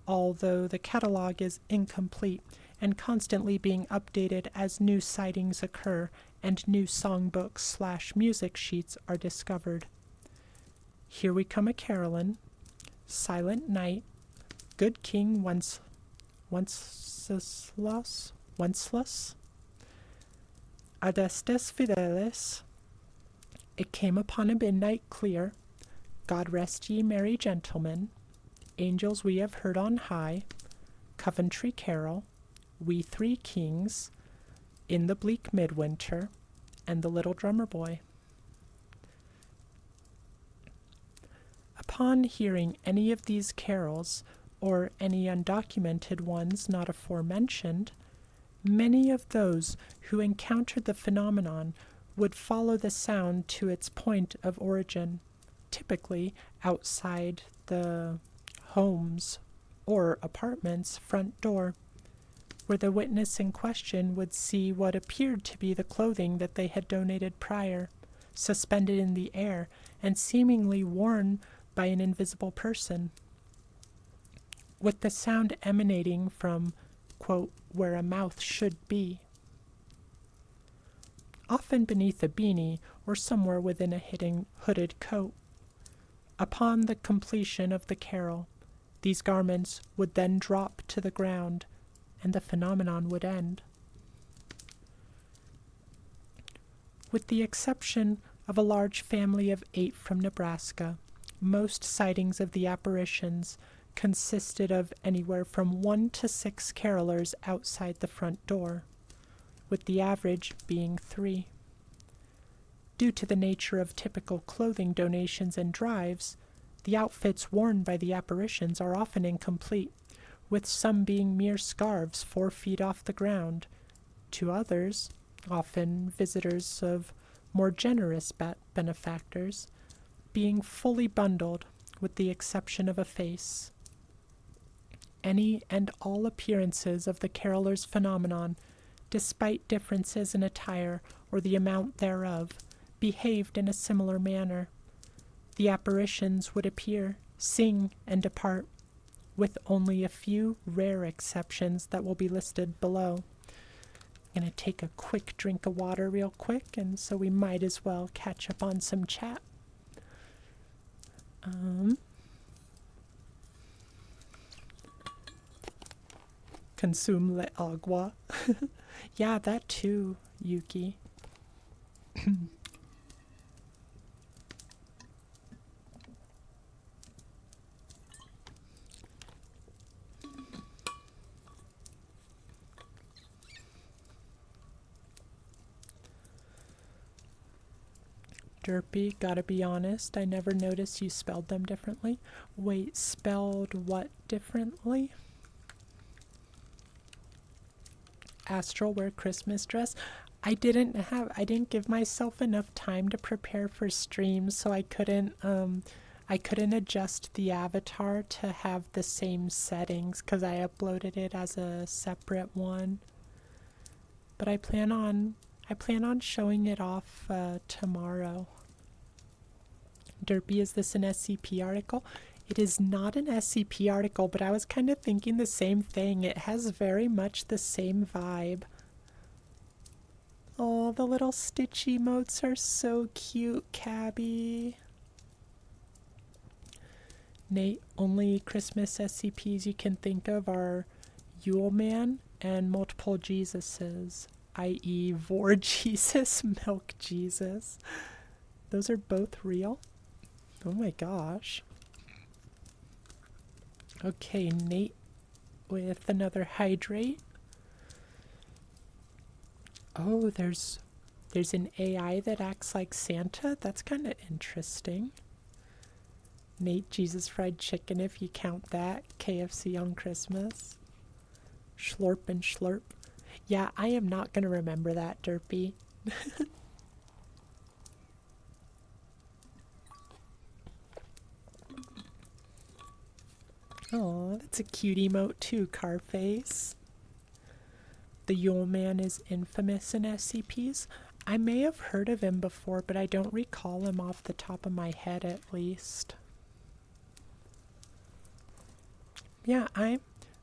although the catalog is incomplete and constantly being updated as new sightings occur and new songbooks/music sheets are discovered. Here We Come a Carolyn, Silent Night, Good King Wenceslas, Adestes Fideles, It Came Upon a Midnight Clear, God Rest Ye Merry Gentlemen, Angels We Have Heard on High, Coventry Carol, We Three Kings, In the Bleak Midwinter, and The Little Drummer Boy. Upon hearing any of these carols, or any undocumented ones not aforementioned, many of those who encountered the phenomenon would follow the sound to its point of origin, typically outside the home's or apartment's front door, where the witness in question would see what appeared to be the clothing that they had donated prior, suspended in the air and seemingly worn by an invisible person, with the sound emanating from, quote, where a mouth should be, often beneath a beanie or somewhere within a hidden hooded coat. Upon the completion of the carol, these garments would then drop to the ground, and the phenomenon would end. With the exception of a large family of 8 from Nebraska, most sightings of the apparitions consisted of anywhere from 1 to 6 carolers outside the front door, with the average being 3. Due to the nature of typical clothing donations and drives, the outfits worn by the apparitions are often incomplete, with some being mere scarves 4 feet off the ground, to others, often visitors of more generous benefactors, being fully bundled with the exception of a face. Any and all appearances of the carolers' phenomenon, despite differences in attire or the amount thereof, behaved in a similar manner. The apparitions would appear, sing, and depart, with only a few rare exceptions that will be listed below. I'm going to take a quick drink of water real quick, and so we might as well catch up on some chat. Consume le agua. Yeah, that too, Yuki. Derpy, gotta be honest, I never noticed you spelled them differently. Wait, spelled what differently? Astral wear Christmas dress. I didn't give myself enough time to prepare for streams, so I couldn't adjust the avatar to have the same settings because I uploaded it as a separate one. But I plan on showing it off tomorrow. Derpy, is this an SCP article? It is not an SCP article, but I was kind of thinking the same thing. It has very much the same vibe. Oh, the little Stitch emotes are so cute, Cabby. Nate, only Christmas SCPs you can think of are Yule Man and multiple Jesuses, i.e. Vor Jesus, Milk Jesus. Those are both real? Oh my gosh. Okay, Nate with another hydrate. Oh, there's an AI that acts like Santa. That's kind of interesting. Nate, Jesus fried chicken, if you count that. KFC on Christmas. Schlurp and Schlurp. Yeah, I am not going to remember that, Derpy. Oh, that's a cute emote too, Carface. The Yule Man is infamous in SCPs. I may have heard of him before, but I don't recall him off the top of my head at least. Yeah, I'm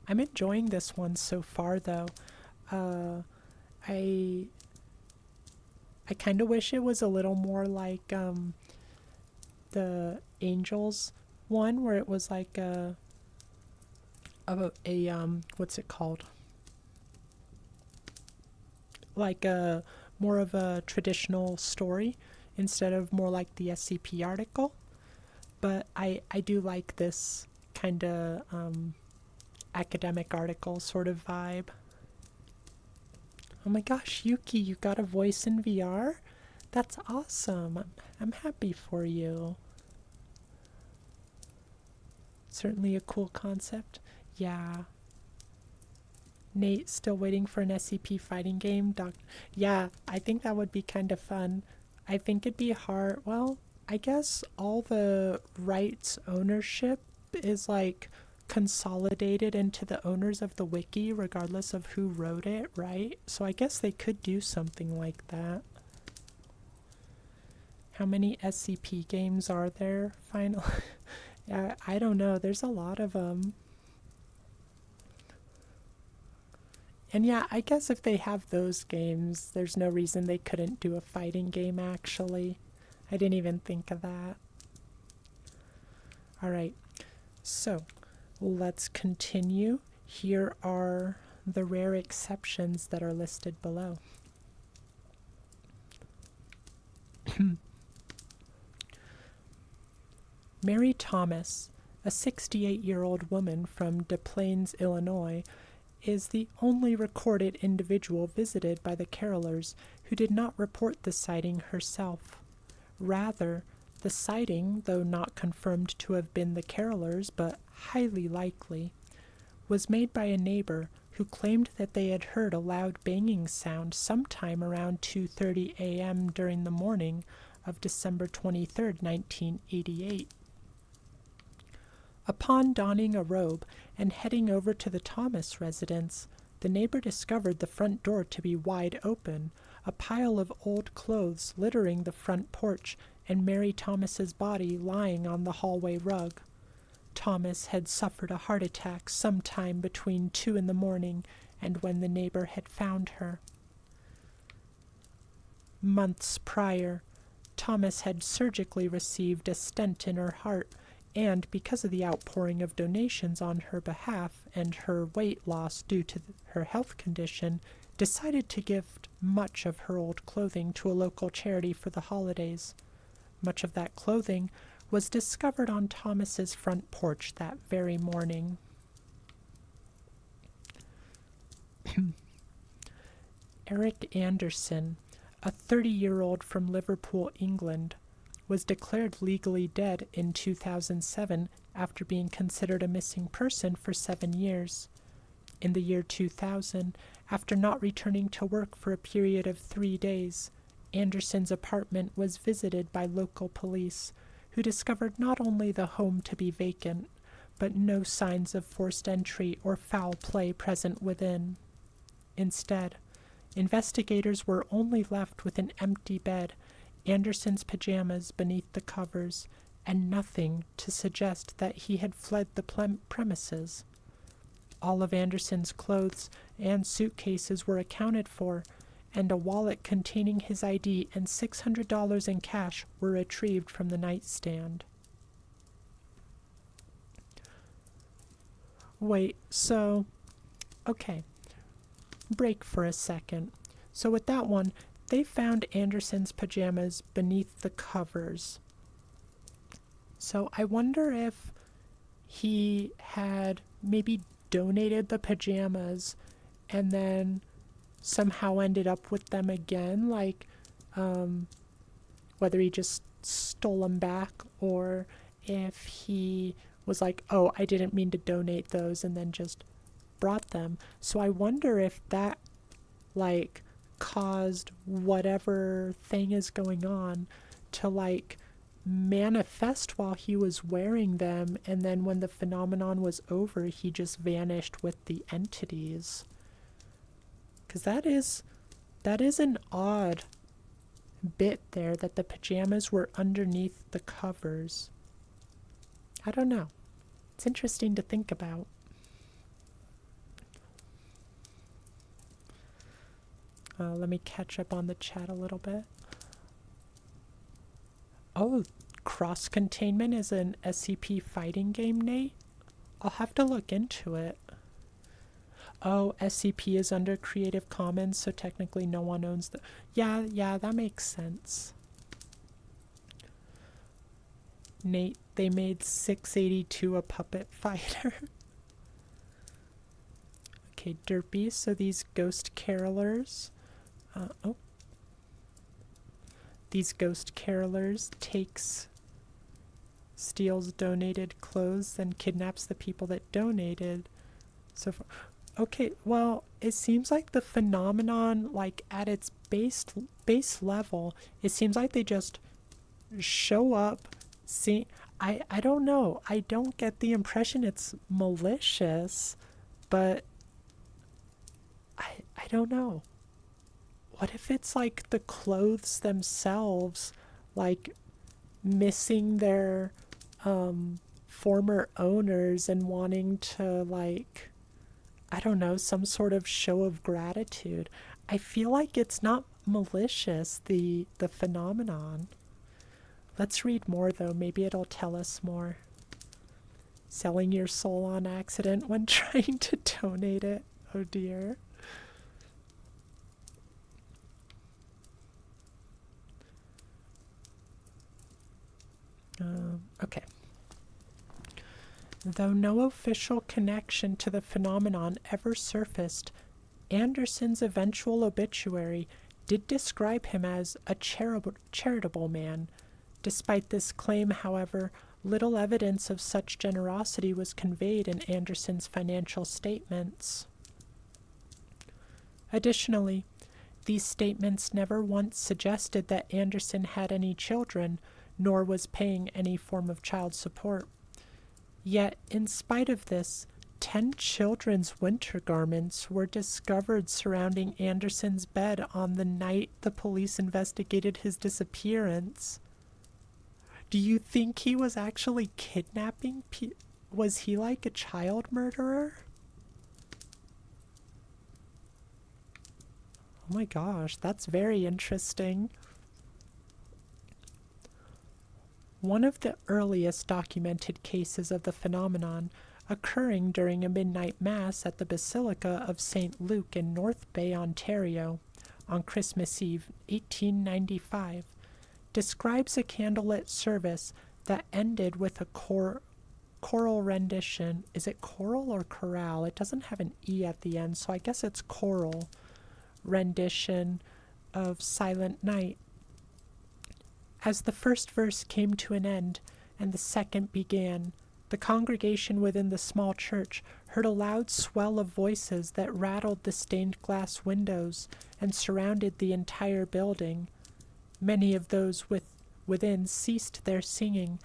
enjoying this one so far though. I kind of wish it was a little more like the Angels one, where it was like a what's it called? Like a more of a traditional story instead of more like the SCP article. But I do like this kind of academic article sort of vibe. Oh my gosh, Yuki, you got a voice in VR? That's awesome. I'm happy for you. Certainly a cool concept. Yeah. Nate, still waiting for an SCP fighting game? Yeah, I think that would be kind of fun. I think it'd be hard. Well, I guess all the rights ownership is like consolidated into the owners of the wiki, regardless of who wrote it, right? So I guess they could do something like that. How many SCP games are there, finally? Yeah, I don't know. There's a lot of them. And yeah, I guess if they have those games, there's no reason they couldn't do a fighting game, actually. I didn't even think of that. Alright, so let's continue. Here are the rare exceptions that are listed below. Mary Thomas, a 68-year-old woman from Des Plaines, Illinois, is the only recorded individual visited by the carolers who did not report the sighting herself. Rather, the sighting, though not confirmed to have been the carolers but highly likely, was made by a neighbor who claimed that they had heard a loud banging sound sometime around 2:30 a.m. during the morning of December 23, 1988. Upon donning a robe and heading over to the Thomas residence, the neighbor discovered the front door to be wide open, a pile of old clothes littering the front porch, and Mary Thomas's body lying on the hallway rug. Thomas had suffered a heart attack sometime between 2 in the morning and when the neighbor had found her. Months prior, Thomas had surgically received a stent in her heart, and because of the outpouring of donations on her behalf and her weight loss due to her health condition, decided to gift much of her old clothing to a local charity for the holidays. Much of that clothing was discovered on Thomas's front porch that very morning. Eric Anderson, a 30-year-old from Liverpool, England, was declared legally dead in 2007 after being considered a missing person for 7 years. In the year 2000, after not returning to work for a period of 3 days, Anderson's apartment was visited by local police, who discovered not only the home to be vacant, but no signs of forced entry or foul play present within. Instead, investigators were only left with an empty bed, Anderson's pajamas beneath the covers, and nothing to suggest that he had fled the premises. All of Anderson's clothes and suitcases were accounted for, and a wallet containing his ID and $600 in cash were retrieved from the nightstand. Wait, so... Okay. Break for a second. So with that one, they found Anderson's pajamas beneath the covers. So I wonder if he had maybe donated the pajamas and then somehow ended up with them again, like whether he just stole them back or if he was like, oh, I didn't mean to donate those, and then just brought them. So I wonder if that like caused whatever thing is going on to like manifest while he was wearing them, and then when the phenomenon was over, he just vanished with the entities. Because that is an odd bit there, that the pajamas were underneath the covers. I don't know. It's interesting to think about. Let me catch up on the chat a little bit. Oh, Cross Containment is an SCP fighting game, Nate? I'll have to look into it. Oh, SCP is under Creative Commons, so technically no one owns the... Yeah, that makes sense. Nate, they made 682 a puppet fighter. Okay, Derpy, so these ghost carolers... These ghost carolers steals donated clothes, then kidnaps the people that donated. So far. Okay, well, it seems like the phenomenon, like at its base level, it seems like they just show up. See, I don't know. I don't get the impression it's malicious, but I don't know. What if it's like the clothes themselves, like missing their former owners and wanting to, like, I don't know, some sort of show of gratitude. I feel like it's not malicious, the phenomenon. Let's read more though, maybe it'll tell us more. Selling your soul on accident when trying to donate it. Oh dear. Okay. Though no official connection to the phenomenon ever surfaced, Anderson's eventual obituary did describe him as a charitable man. Despite this claim, however, little evidence of such generosity was conveyed in Anderson's financial statements. Additionally, these statements never once suggested that Anderson had any children, nor was paying any form of child support. Yet, in spite of this, 10 children's winter garments were discovered surrounding Anderson's bed on the night the police investigated his disappearance. Do you think he was actually kidnapping people? Was he like a child murderer? Oh my gosh, that's very interesting. One of the earliest documented cases of the phenomenon, occurring during a midnight mass at the Basilica of St. Luke in North Bay, Ontario, on Christmas Eve, 1895, describes a candlelit service that ended with a choral rendition. Is it choral or chorale? It doesn't have an E at the end, so I guess it's choral rendition of Silent Night. As the first verse came to an end and the second began, the congregation within the small church heard a loud swell of voices that rattled the stained glass windows and surrounded the entire building. Many of those within ceased their singing,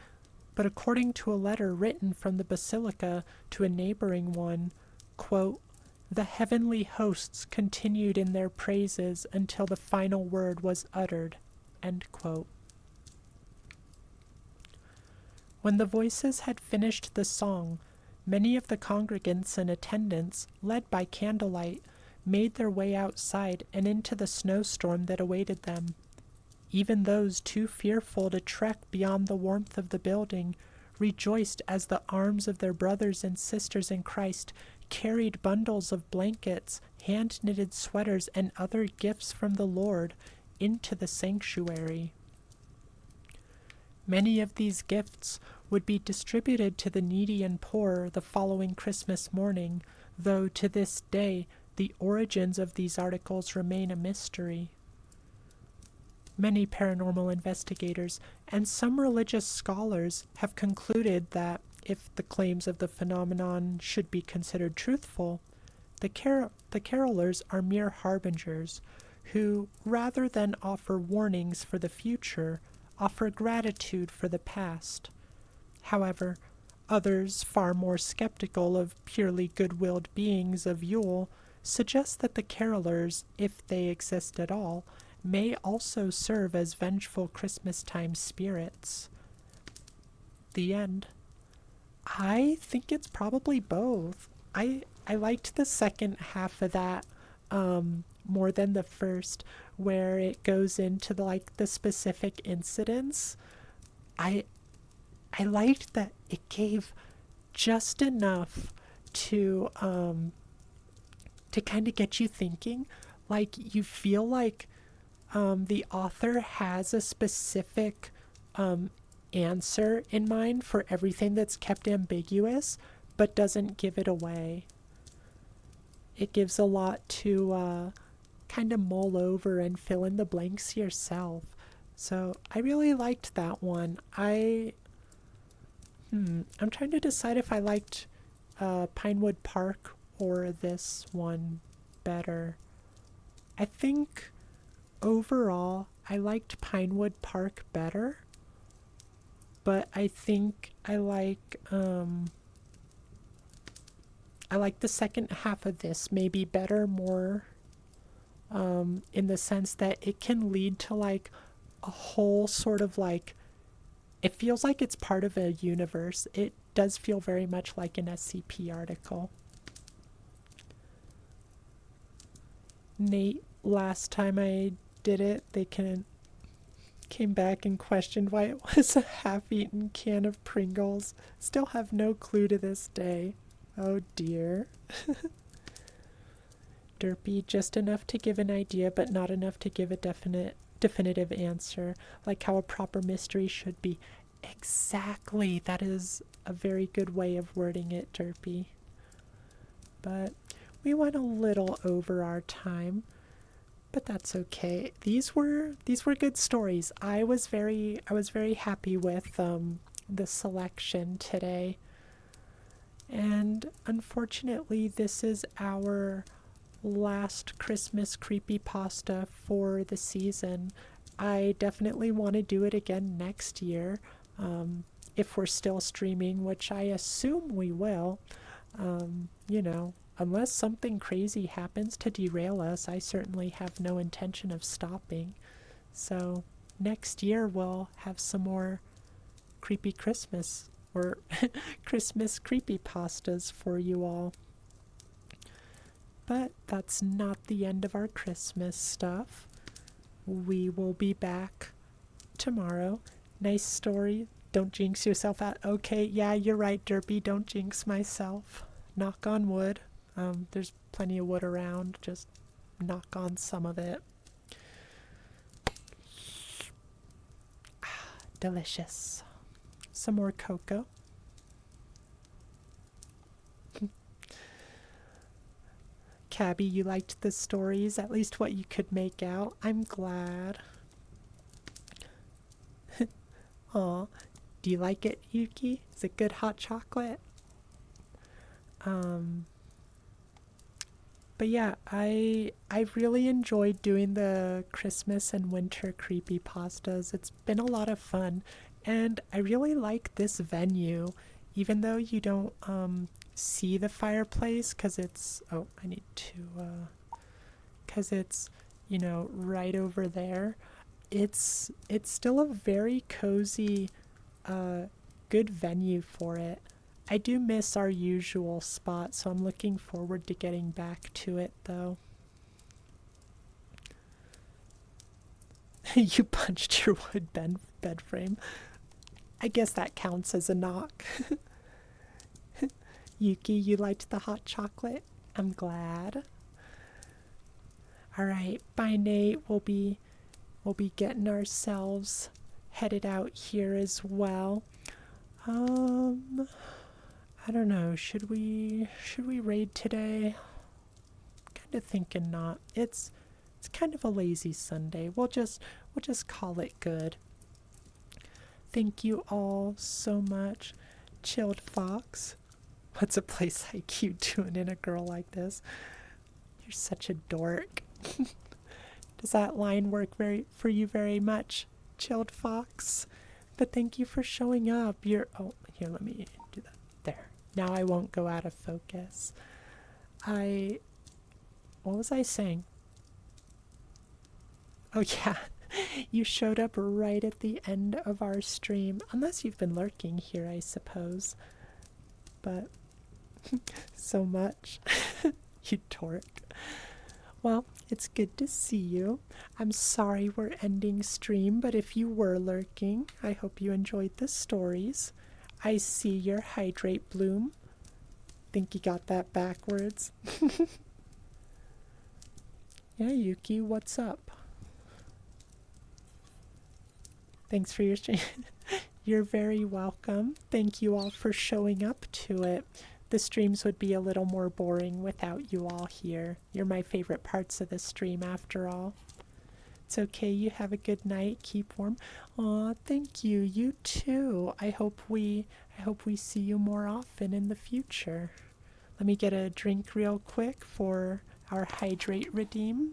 but according to a letter written from the basilica to a neighboring one, quote, the heavenly hosts continued in their praises until the final word was uttered. End quote. When the voices had finished the song, many of the congregants and attendants, led by candlelight, made their way outside and into the snowstorm that awaited them. Even those too fearful to trek beyond the warmth of the building rejoiced as the arms of their brothers and sisters in Christ carried bundles of blankets, hand-knitted sweaters, and other gifts from the Lord into the sanctuary. Many of these gifts would be distributed to the needy and poor the following Christmas morning, though to this day the origins of these articles remain a mystery. Many paranormal investigators and some religious scholars have concluded that if the claims of the phenomenon should be considered truthful, the carolers are mere harbingers who, rather than offer warnings for the future, offer gratitude for the past. However, others, far more skeptical of purely good-willed beings of Yule, suggest that the carolers, if they exist at all, may also serve as vengeful Christmas-time spirits. The end. I think it's probably both. I liked the second half of that more than the first, where it goes into the specific incidents. I liked that it gave just enough to kind of get you thinking. Like, you feel like the author has a specific answer in mind for everything that's kept ambiguous, but doesn't give it away. It gives a lot to kind of mull over and fill in the blanks yourself. So I really liked that one. I'm trying to decide if I liked Pinewood Park for this one better. I think overall I liked Pinewood Park better, but I think I like the second half of this maybe better, more in the sense that it can lead to like a whole sort of like, it feels like it's part of a universe. It does feel very much like an SCP article. Nate, last time I did it, they came back and questioned why it was a half-eaten can of Pringles. Still have no clue to this day. Oh dear. Derpy, just enough to give an idea, but not enough to give a definitive answer, like how a proper mystery should be. Exactly. That is a very good way of wording it, Derpy. But we went a little over our time, but that's okay. These were good stories. I was very happy with the selection today. And unfortunately, this is our last Christmas creepypasta for the season. I definitely want to do it again next year, if we're still streaming, which I assume we will. You know, unless something crazy happens to derail us, I certainly have no intention of stopping. So next year we'll have some more creepy Christmas or Christmas creepypastas for you all. But that's not the end of our Christmas stuff. We will be back tomorrow. Nice story. Don't jinx yourself out. Okay, yeah, you're right, Derpy. Don't jinx myself. Knock on wood. There's plenty of wood around. Just knock on some of it. Delicious. Some more cocoa. Cabby, you liked the stories, at least what you could make out. I'm glad. Aw, do you like it, Yuki? Is it good hot chocolate? But yeah, I really enjoyed doing the Christmas and winter creepypastas. It's been a lot of fun, and I really like this venue, even though you don't see the fireplace, because it's, oh, I need to, because it's, you know, right over there. It's still a very cozy, good venue for it. I do miss our usual spot, so I'm looking forward to getting back to it, though. You punched your wood bed frame. I guess that counts as a knock. Yuki, you liked the hot chocolate? I'm glad. Alright, bye Nate. We'll be getting ourselves headed out here as well. I don't know, should we raid today? Kinda thinking not. It's kind of a lazy Sunday. We'll just call it good. Thank you all so much. Chilled Fox. What's a place like you doing in a girl like this? You're such a dork. Does that line work for you very much, Chilled Fox? But thank you for showing up. Oh, here, let me do that. There. Now I won't go out of focus. What was I saying? Oh yeah, you showed up right at the end of our stream. Unless you've been lurking here, I suppose. But so much. You dork. Well, it's good to see you. I'm sorry we're ending stream, but if you were lurking, I hope you enjoyed the stories. I see your hydrate bloom. Think you got that backwards. Yeah, Yuki, what's up? Thanks for your stream. You're very welcome. Thank you all for showing up to it. The streams would be a little more boring without you all here. You're my favorite parts of the stream after all. It's okay, you have a good night. Keep warm. Aw, thank you. You too. I hope we see you more often in the future. Let me get a drink real quick for our hydrate redeem.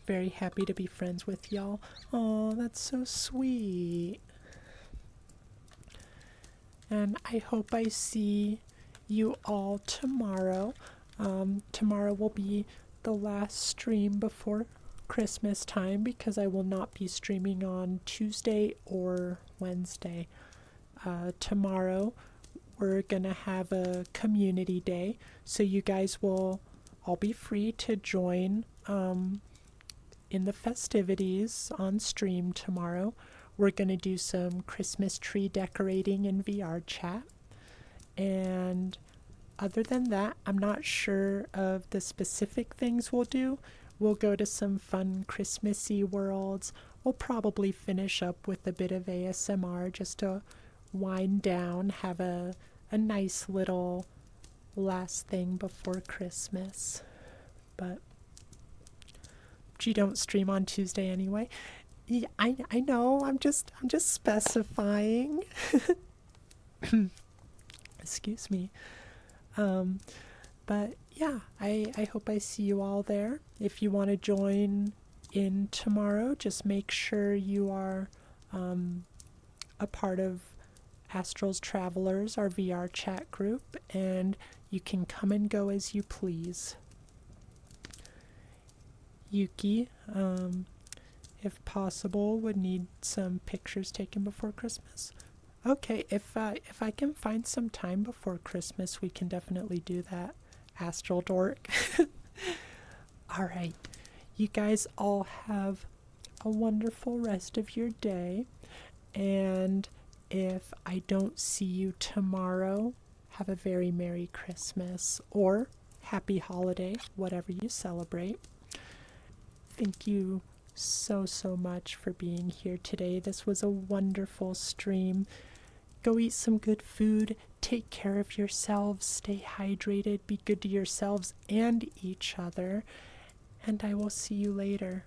Very happy to be friends with y'all. Oh, that's so sweet. And I hope I see you all tomorrow. Tomorrow will be the last stream before Christmas time because I will not be streaming on Tuesday or Wednesday. Tomorrow we're gonna have a community day, so you guys will all be free to join in the festivities on stream tomorrow. We're gonna do some Christmas tree decorating in VR chat. And other than that, I'm not sure of the specific things we'll do. We'll go to some fun Christmassy worlds. We'll probably finish up with a bit of ASMR just to wind down, have a nice little last thing before Christmas. But you don't stream on Tuesday anyway. Yeah, I know. I'm just specifying. Excuse me. But yeah, I hope I see you all there. If you want to join in tomorrow, just make sure you are a part of Astral's Travelers, our VR chat group, and you can come and go as you please. Yuki, if possible, would need some pictures taken before Christmas. Okay, if I can find some time before Christmas, we can definitely do that. Astral Dork. Alright, you guys all have a wonderful rest of your day, and if I don't see you tomorrow, have a very Merry Christmas, or Happy Holiday, whatever you celebrate. Thank you so much for being here today. This was a wonderful stream. Go eat some good food, take care of yourselves, stay hydrated, be good to yourselves and each other, and I will see you later.